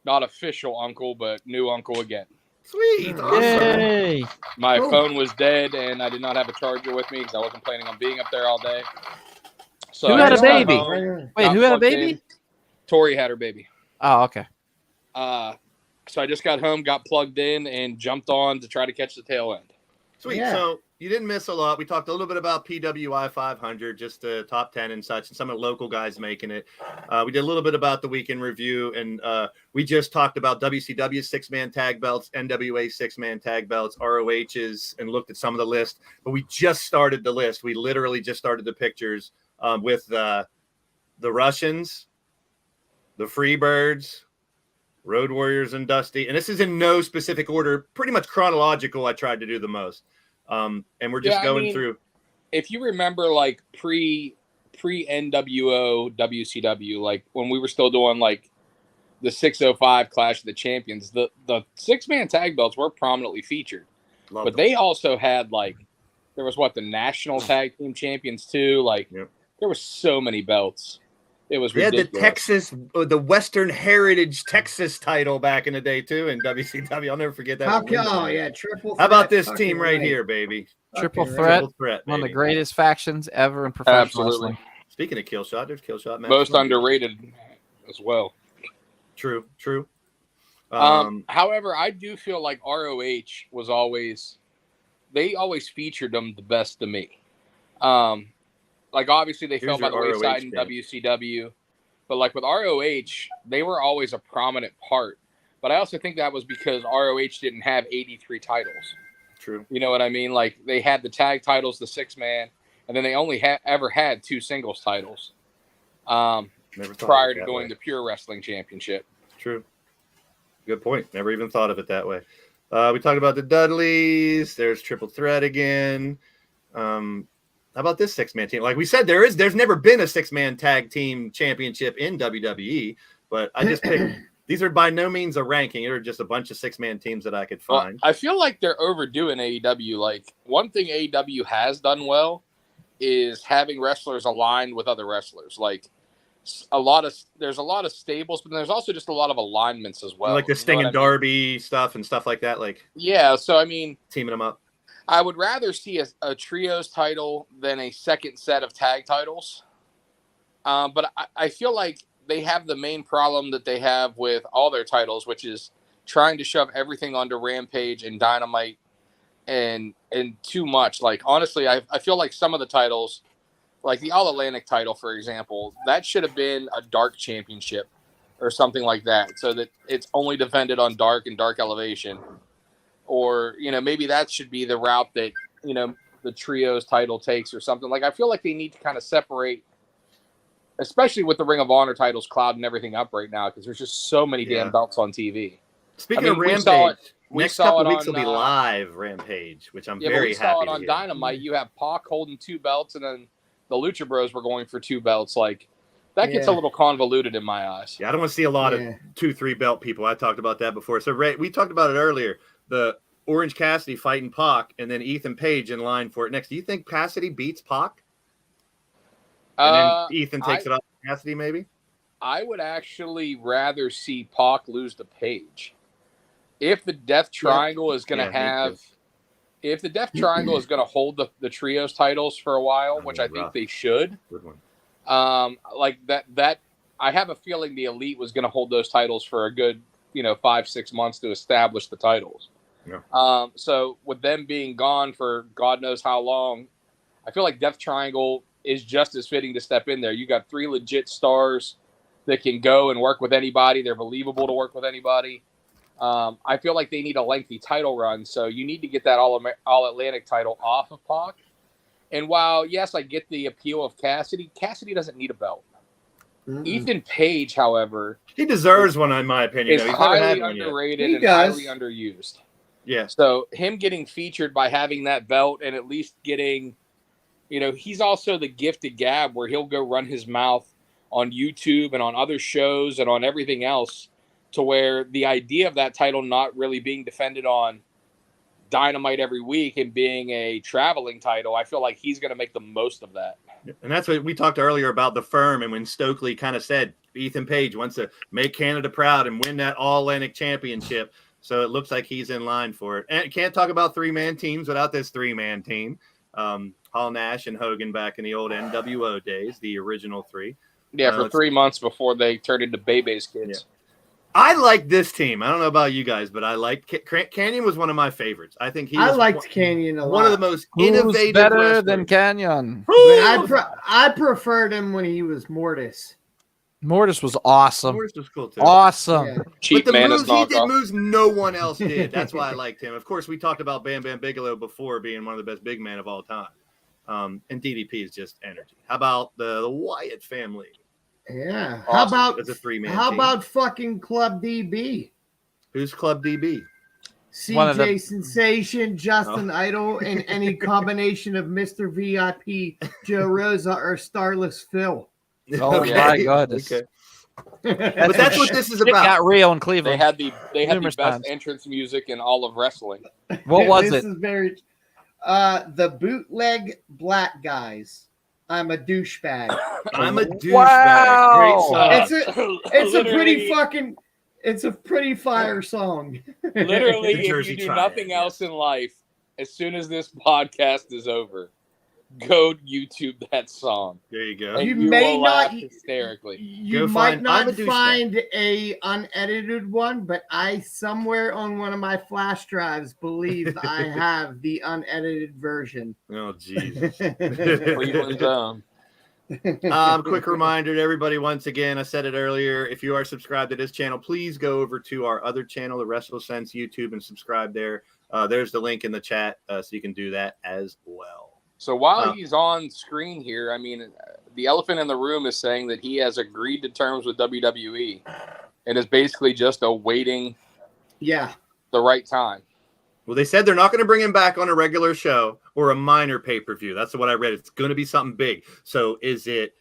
not official uncle, but new uncle again. Sweet. Awesome. Yay. My phone was dead, and I did not have a charger with me because I wasn't planning on being up there all day. So who had a baby? Wait, who had a baby? Tori had her baby. Oh, okay. So I just got home, got plugged in, and jumped on to try to catch the tail end. Sweet. Yeah. So you didn't miss a lot. We talked a little bit about PWI 500, just the top 10 and such, and some of the local guys making it. We did a little bit about the weekend review, and we just talked about WCW 6-man tag belts, NWA 6-man tag belts, ROHs, and looked at some of the list. But we just started the list. We literally just started the pictures with the Russians, the Freebirds, Road Warriors, and Dusty. And this is in no specific order, pretty much chronological. I tried to do the most. And we're just going through. If you remember, like pre NWO WCW, like when we were still doing like the 605 Clash of the Champions, the 6-man tag belts were prominently featured. Love But them. they also had like there was the national tag team champions too. Like there were so many belts. It was ridiculous. The Western Heritage Texas title back in the day too in WCW. I'll never forget that. Triple. How about this team right here, baby? Triple Fucking threat. Triple threat, One of the baby. greatest factions ever in professional Absolutely. wrestling. Speaking of kill shot, there's kill shot. Most underrated as well. True. However, I do feel like ROH was always featured them the best to me. Like obviously they fell by the wayside in WCW, but like with ROH, they were always a prominent part. But I also think that was because ROH didn't have 83 titles. True. You know what I mean? Like they had the tag titles, the 6-man, and then they only ever had 2 singles titles. Prior to going to Pure Wrestling Championship. True. Good point. Never even thought of it that way. We talked about the Dudleys. There's Triple Threat again. How about this 6-man team? Like we said, there's never been a 6-man tag team championship in WWE, but I just picked. These are by no means a ranking. They're just a bunch of 6-man teams that I could find. Well, I feel like they're overdoing AEW. Like one thing AEW has done well is having wrestlers aligned with other wrestlers. Like there's a lot of stables, but there's also just a lot of alignments as well. Like the Sting and Darby stuff and stuff like that. Like so I mean, teaming them up. I would rather see a trios title than a second set of tag titles. But I feel like they have the main problem that they have with all their titles, which is trying to shove everything onto Rampage and Dynamite and too much. Like, honestly, I feel like some of the titles, like the All-Atlantic title, for example, that should have been a Dark Championship or something like that, so that it's only defended on Dark and Dark Elevation. Or, maybe that should be the route that, the trios title takes or something. Like, I feel like they need to kind of separate, especially with the Ring of Honor titles clouding everything up right now, because there's just so many damn belts on TV. Speaking of Rampage, next couple weeks will be live Rampage, which I'm very happy to hear. We saw it on Dynamite. You have Pac holding 2 belts, and then the Lucha Bros were going for 2 belts. Like, that gets a little convoluted in my eyes. Yeah, I don't want to see a lot of 2-3 belt people. I talked about that before. So, Ray, we talked about it earlier. The Orange Cassidy fighting Pac, and then Ethan Page in line for it next. Do you think Cassidy beats Pac? And then Ethan takes it off Cassidy, maybe? I would actually rather see Pac lose to Page. If the Death Triangle is going to have... If the Death Triangle is going to hold the trios titles for a while, which I think they should, good one. like that, I have a feeling the Elite was going to hold those titles for a good, 5-6 months to establish the titles. Yeah. So with them being gone for God knows how long, I feel like Death Triangle is just as fitting to step in there. You got 3 legit stars that can go and work with anybody. They're believable to work with anybody. I feel like they need a lengthy title run, so you need to get that All-Atlantic title off of Pac. And while, yes, I get the appeal of Cassidy doesn't need a belt. Mm-hmm. Ethan Page, however... He deserves one, in my opinion. He's highly underrated and highly underused. Yeah. So him getting featured by having that belt and at least getting... he's also the gift of gab where he'll go run his mouth on YouTube and on other shows and on everything else, to where the idea of that title not really being defended on Dynamite every week and being a traveling title, I feel like he's going to make the most of that. And that's what we talked earlier about the firm, and when Stokely kind of said Ethan Page wants to make Canada proud and win that All-Atlantic Championship. So it looks like he's in line for it. And can't talk about 3-man teams without this 3-man team. Hall Nash and Hogan back in the old NWO days, the original 3. Yeah, for 3 months before they turned into Bebe's kids. I like this team. I don't know about you guys, but I like Canyon was one of my favorites. I think I liked Canyon a lot. one of the most Who's innovative better wrestlers. than Canyon? But I preferred him when he was Mortis. Mortis was awesome. Mortis was cool too. Awesome. Yeah. Cheap But the Manus moves he did, knockoff. moves no one else did. That's why I liked him. Of course, we talked about Bam Bam Bigelow before being one of the best big men of all time. And DDP is just energy. How about the Wyatt family? Yeah. Awesome. How about As a three-man how team. about fucking Club DB? Who's Club DB? One of the- CJ Sensation, Justin Idol, and any combination of Mr. VIP, Joe Rosa, or Starless Phil. Oh my goodness. Okay. But that's what this is It about. got real in They Cleveland. had the Numerous best times. entrance music in all of wrestling. What was This it? is very the bootleg black guys. I'm a douchebag. I'm a douchebag. Wow. Great song. It's a pretty Literally- fucking it's a pretty fire song. Literally, The if Jersey you do Triad, nothing yes. else in life, as soon as this podcast is over, go YouTube that song. There you go. And You you may will not- laugh hysterically. You Go might find- I'm not a douchebag. find a unedited one, but I somewhere on one of my flash drives believe I have the unedited version. Oh, Jesus. Cleveland's own. Quick reminder to everybody once again, I said it earlier, if you are subscribed to this channel, please go over to our other channel, the WrestleSense YouTube, and subscribe there. There's the link in the chat, so you can do that as well. So while he's on screen here, I mean, the elephant in the room is saying that he has agreed to terms with WWE and is basically just awaiting Yeah. the right time. Well, they said they're not going to bring him back on a regular show or a minor pay-per-view. That's what I read. It's going to be something big. So is it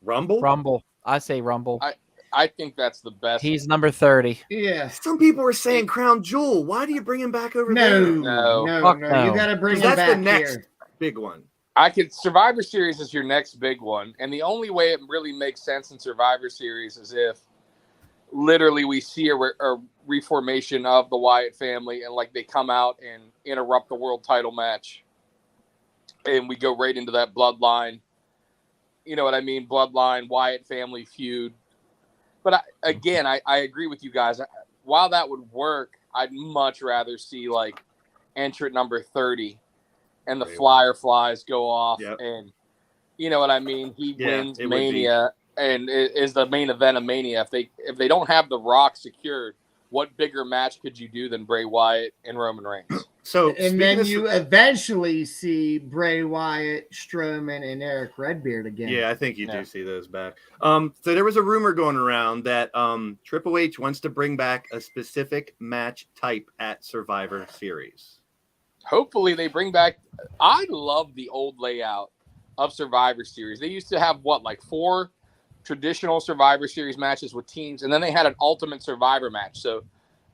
Rumble? Rumble. I say Rumble. I think that's the best. He's number 30. Yeah. Some people were saying Crown Jewel. Why do you bring him back over No, there? No. Fuck no. no. You gotta bring 'Cause him that's back the next here. big one. I could Survivor Series is your next big one, and the only way it really makes sense in Survivor Series is if literally we see a reformation of the Wyatt family, and like they come out and interrupt the world title match, and we go right into that bloodline. You know what I mean? Bloodline Wyatt family feud. But I agree with you guys. While that would work, I'd much rather see like entrant number 30 and the flyer flies go off, and you know what I mean. He wins Mania and is the main event of Mania. If they don't have The Rock secured, what bigger match could you do than Bray Wyatt and Roman Reigns? So And then you eventually see Bray Wyatt, Strowman, and Eric Redbeard again. Yeah, I think you do see those back. So there was a rumor going around that Triple H wants to bring back a specific match type at Survivor Series. Hopefully they bring back. I love the old layout of Survivor Series. They used to have like 4 traditional Survivor Series matches with teams, and then they had an Ultimate Survivor match. So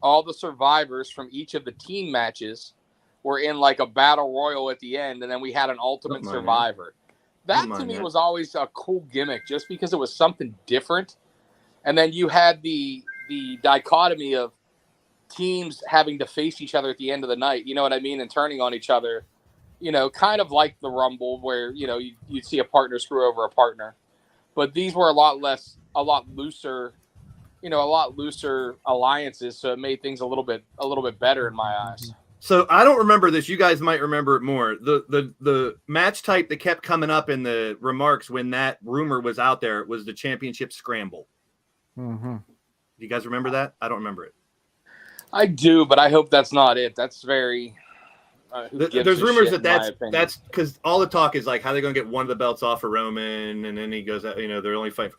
all the survivors from each of the team matches were in like a battle royal at the end, and then we had an Ultimate Survivor. That to me was always a cool gimmick, just because it was something different. And then you had the dichotomy of teams having to face each other at the end of the night, you know what I mean, and turning on each other, you know, kind of like the Rumble, where you know you'd see a partner screw over a partner. But these were a lot looser alliances, so it made things a little bit better in my eyes. So I don't remember this. You guys might remember it more. The match type that kept coming up in the remarks when that rumor was out there was the championship scramble. Mm-hmm. You guys remember that? I don't remember it. I do, but I hope that's not it. That's very. There's rumors that's because all the talk is like how they're going to get one of the belts off of Roman, and then he goes out. You know, they're only fighting.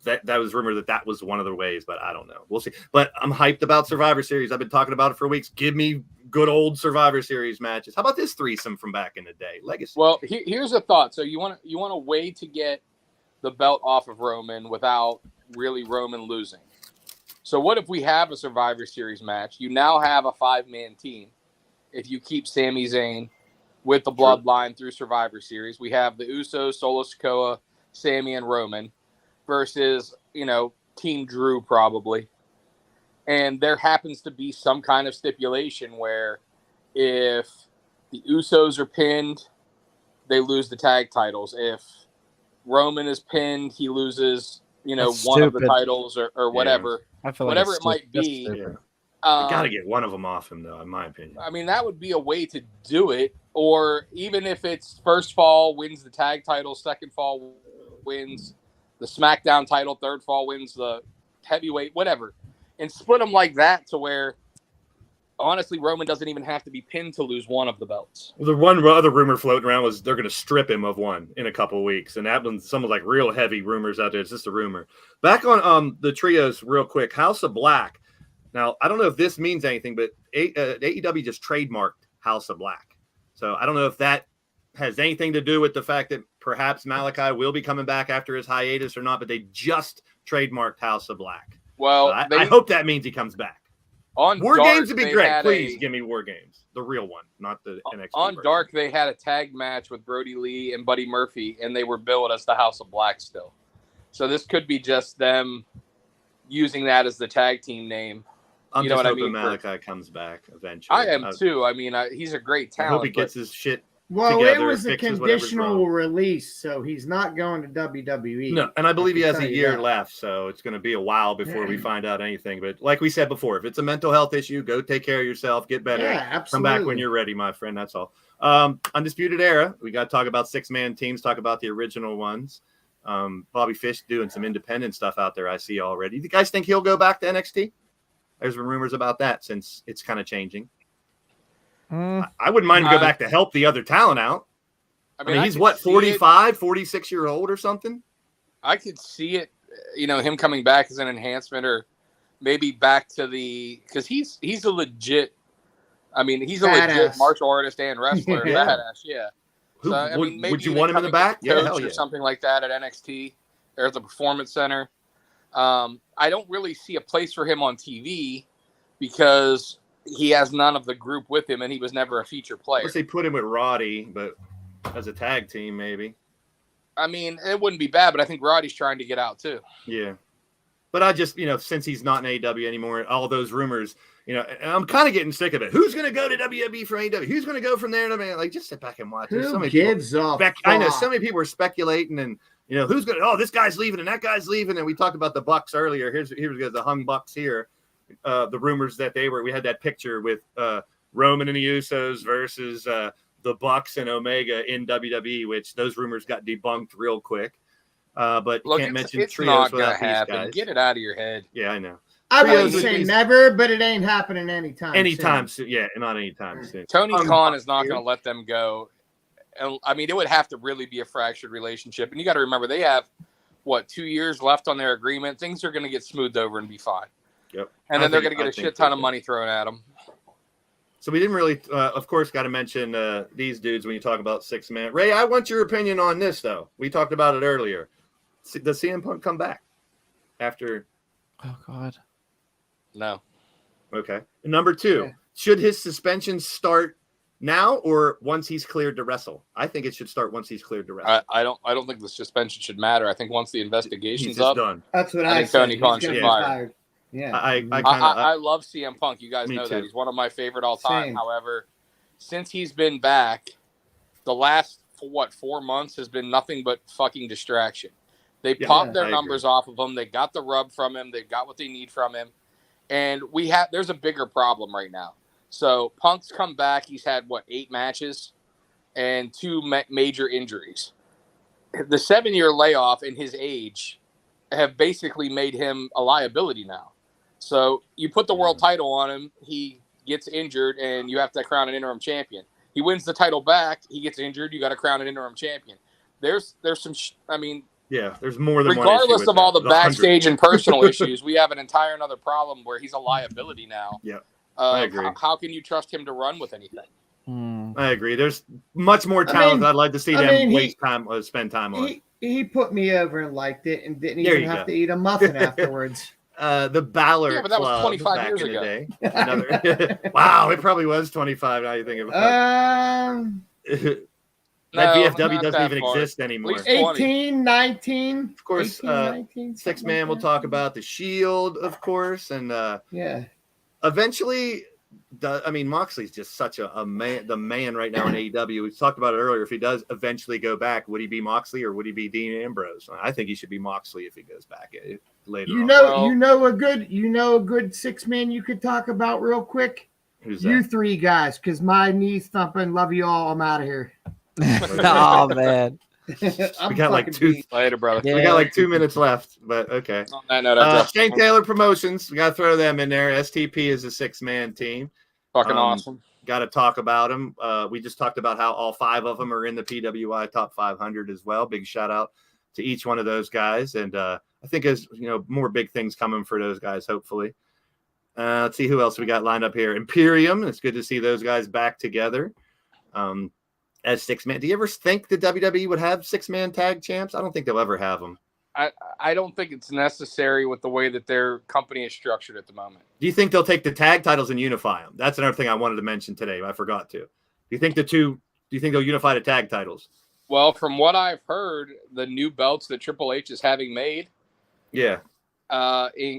That was rumored that was one of the ways, but I don't know. We'll see. But I'm hyped about Survivor Series. I've been talking about it for weeks. Give me good old Survivor Series matches. How about this threesome from back in the day? Legacy. Well, here's a thought. So you want a way to get the belt off of Roman without really Roman losing. So what if we have a Survivor Series match? You now have a 5-man team. If you keep Sami Zayn with the bloodline through Survivor Series, we have the Usos, Solo Sikoa, Sami, and Roman versus, you know, Team Drew probably. And there happens to be some kind of stipulation where if the Usos are pinned, they lose the tag titles. If Roman is pinned, he loses you know, That's one of the stupid. titles or whatever, I feel like whatever it's it might That's be. stupid. You got to get one of them off him, though, in my opinion. I mean, that would be a way to do it. Or even if it's first fall wins the tag title, second fall wins the SmackDown title, third fall wins the heavyweight, whatever. And split them like that to where, honestly, Roman doesn't even have to be pinned to lose one of the belts. Well, the one other rumor floating around was they're going to strip him of one in a couple of weeks. And that one's some like real heavy rumors out there. It's just a rumor. Back on the trios real quick. House of Black. Now, I don't know if this means anything, but AEW just trademarked House of Black. So I don't know if that has anything to do with the fact that perhaps Malachi will be coming back after his hiatus or not, but they just trademarked House of Black. Well, So I hope that means he comes back. On War Dark, Games would be they great. had Please give me War Games. The real one, not the NXT On version. Dark, they had a tag match with Brody Lee and Buddy Murphy, and they were billed as the House of Black still. So this could be just them using that as the tag team name. I'm You know just what I hoping mean? Malachi comes back eventually. I am too. I mean, he's a great I talent. hope he gets his shit Well, together, it was a fixes whatever's conditional wrong. release, so he's not going to WWE. No, and I believe he can has tell a you year that. left, so it's going to be a while before we find out anything. But like we said before, if it's a mental health issue, go take care of yourself, get better, Yeah, come absolutely. back when you're ready, my friend. That's all. Undisputed Era. We got to talk about 6-man teams, talk about the original ones. Bobby Fish doing some independent stuff out there. I see already. Do you guys think he'll go back to NXT? There's been rumors about that since it's kind of changing. I wouldn't mind him go back to help the other talent out. I mean he's what, 45, 46 years old or something? I could see it, you know, him coming back as an enhancement or maybe back to because he's a legit, I mean, he's a legit martial artist and wrestler. Yeah. Badass, yeah. So, I mean, maybe would you want him in the becoming back? a Yeah, coach hell or yeah. something like that at NXT or at the Performance Center. I don't really see a place for him on TV because he has none of the group with him and he was never a feature player. Unless they put him with Roddy, but as a tag team, maybe. I mean, it wouldn't be bad, but I think Roddy's trying to get out too. Yeah. But I just, since he's not in AEW anymore, all those rumors, and I'm kind of getting sick of it. Who's going to go to WWE from AEW? Who's going to go from there? And I mean, like, just sit back and watch. There's so Who many gives a fuck? I know so many people are speculating and, who's going to, this guy's leaving and that guy's leaving. And we talked about the Bucks earlier. Here's the Hung Bucks here. The rumors that we had that picture with Roman and the Usos versus the Bucks and Omega in WWE, which those rumors got debunked real quick. But Look, can't mention it's trios not going without to these happen. guys. Get it out of your head. Yeah, I know. I Trios wouldn't with say these- never, but it ain't happening Anytime soon. Yeah, not anytime soon. Tony Khan is not going to let them go. And I mean, it would have to really be a fractured relationship. And you got to remember, they have, 2 years left on their agreement. Things are going to get smoothed over and be fine. Yep. And then they're going to get a shit ton of money thrown at them. So we didn't really, of course, got to mention these dudes when you talk about 6-man. Ray, I want your opinion on this, though. We talked about it earlier. Does CM Punk come back after? Oh, God. No. Okay. Number 2, should his suspension start now or once he's cleared to wrestle? I think it should start once he's cleared to wrestle. I don't think the suspension should matter. I think once the investigation's He's just up, done. That's what I I think said. Tony Khan He's should gonna fire. be fired. Yeah. I love CM Punk. You guys Me know too. that. He's one of my favorite all time. Same. However, since he's been back, the last, 4 months has been nothing but fucking distraction. They popped I their agree. numbers off of him. They got the rub from him. They got what they need from him. And there's a bigger problem right now. So Punk's come back. He's had 8 matches and 2 major injuries. The 7-year layoff and his age have basically made him a liability now. So you put the world title on him, he gets injured, and you have to crown an interim champion. He wins the title back, he gets injured, you got to crown an interim champion. There's some, Yeah, there's more than regardless one issue of all the with that. backstage and personal issues, we have an entire another problem where he's a liability now. Yeah, I agree. How can you trust him to run with anything? I agree. There's much more talent. I'd like to see them waste time, spend time on. He put me over and liked it and didn't There even you have go. to eat a muffin afterwards. The Balor Yeah, but that was Club 25 back years in the ago. day. Another, wow, it probably was 25. Now you think about it. That No, VFW not doesn't that even far. exist anymore. At least 18, 19. Of course, 18, 19, 6-man. We'll talk about the Shield, of course, and yeah. eventually I mean, Moxley's just such a man, the man right now in AEW. We talked about it earlier. If he does eventually go back, would he be Moxley or would he be Dean Ambrose? I think he should be Moxley if he goes back later. You on. know, you know a good 6-man you could talk about real quick. Who's you that? 3 guys, because my knees thumping. Love you all. I'm out of here. Oh man. We got like later, brother. Yeah. We got like 2 minutes left, but okay. On that note, Shane Taylor Promotions. We got to throw them in there. STP is a 6-man team. fucking awesome. Got to talk about them. We just talked about how all 5 of them are in the PWI Top 500 as well. Big shout out to each one of those guys. And I think as more big things coming for those guys, hopefully. Let's see who else we got lined up here. Imperium. It's good to see those guys back together. As 6-man. Do you ever think the WWE would have 6-man tag champs? I don't think they'll ever have them. I don't think it's necessary with the way that their company is structured at the moment. Do you think they'll take the tag titles and unify them? That's another thing I wanted to mention today. I forgot to. Do you think they'll unify the tag titles? Well, from what I've heard, the new belts that Triple H is having made, Yeah.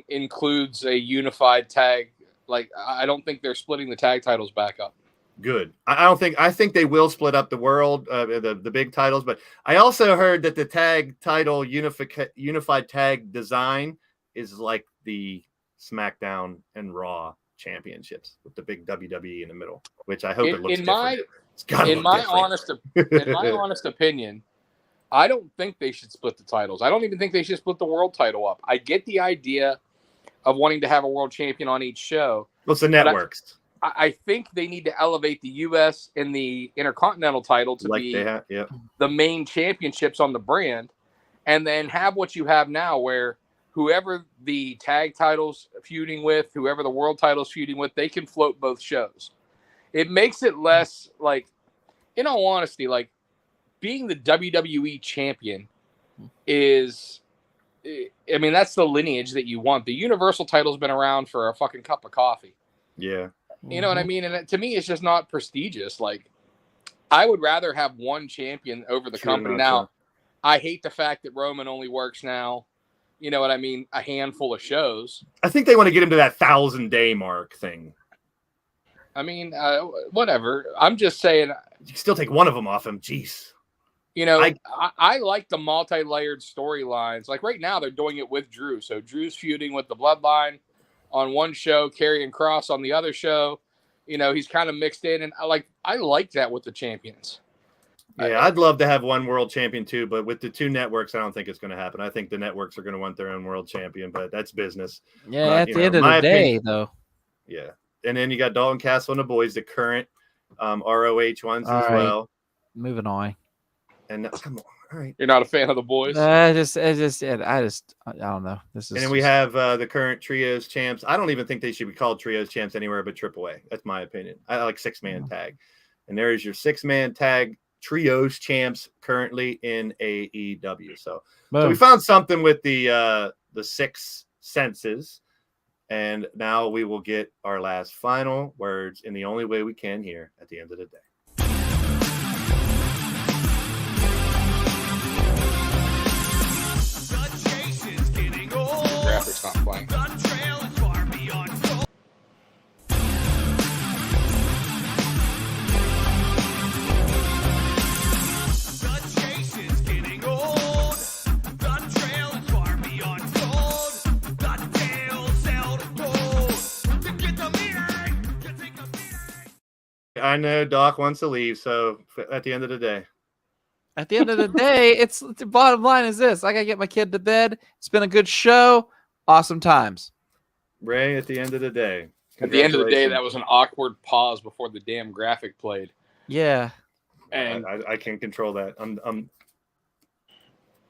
includes a unified tag. Like, I don't think they're splitting the tag titles back up. Good. I think they will split up the world, the big titles, but I also heard that the tag title unified tag design is like the SmackDown and Raw championships with the big WWE in the middle, which I hope it looks different. In my honest opinion, I don't think they should split the titles. I don't even think they should split the world title up. I get the idea of wanting to have a world champion on each show. What's the networks? I think they need to elevate the U.S. and the Intercontinental title to be the main championships on the brand, and then have what you have now, where whoever the tag titles feuding with, whoever the world titles feuding with, they can float both shows. It makes it less, like, in all honesty, like, being the WWE champion is, I mean, that's the lineage that you want. The Universal title's been around for a fucking cup of coffee. Yeah. You know what I mean? And to me, it's just not prestigious. Like, I would rather have one champion over the company. Now, I hate the fact that Roman only works now, you know what I mean, a handful of shows. I think they want to get him to that 1,000-day mark thing. I mean, whatever. I'm just saying. You can still take one of them off him. Jeez. You know, I like the multi-layered storylines. Like right now, they're doing it with Drew. So Drew's feuding with the Bloodline on one show, Karrion Kross on the other show. You know, he's kind of mixed in, and I like that with the champions. Yeah, I'd love to have one world champion too, but with the 2 networks, I don't think it's going to happen. I think the networks are going to want their own world champion, but that's business. Yeah, at the end of the day, though. Yeah, and then you got Dalton Castle and the boys, the current ROH ones as well. Moving on. And come on. All right. You're not a fan of the boys? I don't know. And then we have the current trios champs. I don't even think they should be called trios champs anywhere but AAA. That's my opinion. I like 6-man tag. And there is your 6-man tag trios champs currently in AEW. So we found something with the 6 senses. And now we will get our last final words in the only way we can here at the end of the day. Graphics not playing. I know Doc wants to leave, so at the end of the day. At the end of the day, it's the bottom line is this. I got to get my kid to bed. It's been a good show. Awesome times. Ray, at the end of the day. At the end of the day, that was an awkward pause before the damn graphic played. Yeah. And I can't control that. I'm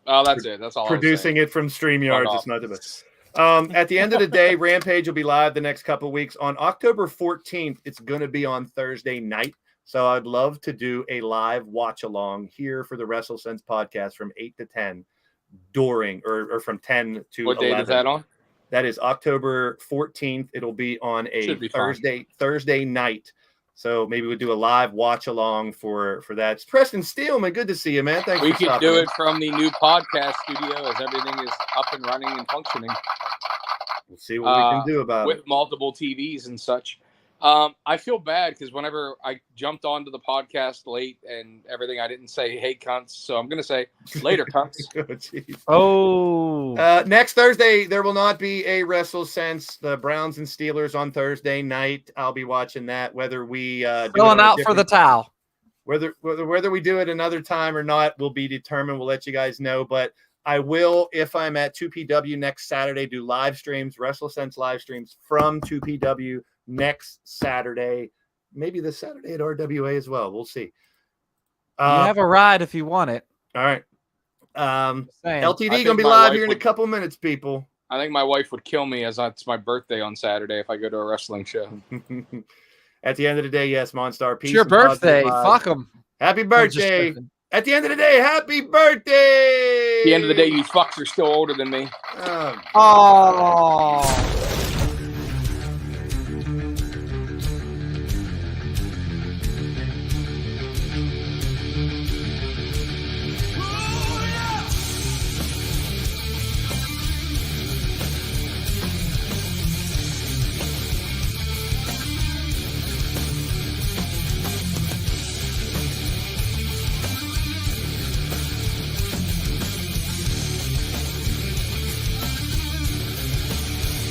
that's it. That's all. Producing it from StreamYards. It's not the best. At the end of the day, Rampage will be live the next couple of weeks. On October 14th, it's going to be on Thursday night. So I'd love to do a live watch along here for the WrestleSense podcast from 8 to 10 during or from 10 to 11. What date is that on? That is October 14th. It'll be on a Thursday night. So maybe we'll do a live watch along for that. It's Preston Steelman. Good to see you, man. Thanks. We can do it from the new podcast studio as everything is up and running and functioning. We'll see what we can do about it. With multiple TVs and such. I feel bad because whenever I jumped onto the podcast late and everything, I didn't say "Hey cunts," so I'm gonna say later cunts. Next Thursday there will not be a WrestleSense. The Browns and Steelers on Thursday night. I'll be watching that. Whether we Going out for the towel. Whether we do it another time or not will be determined. We'll let you guys know. But I will, if I'm at 2PW next Saturday, do live streams, WrestleSense live streams from 2PW next Saturday. Maybe this Saturday at RWA as well. We'll see. You have a ride if you want it. All right. LTD gonna be my live wife here in a would- couple minutes, people. I think my wife would kill me as it's my birthday on Saturday if I go to a wrestling show. At the end of the day, yes, Monstar. Peace It's your and positive birthday. vibes. Fuck them. Happy birthday. At the end of the day, happy birthday. At the end of the day, you fucks are still older than me. Oh. Oh.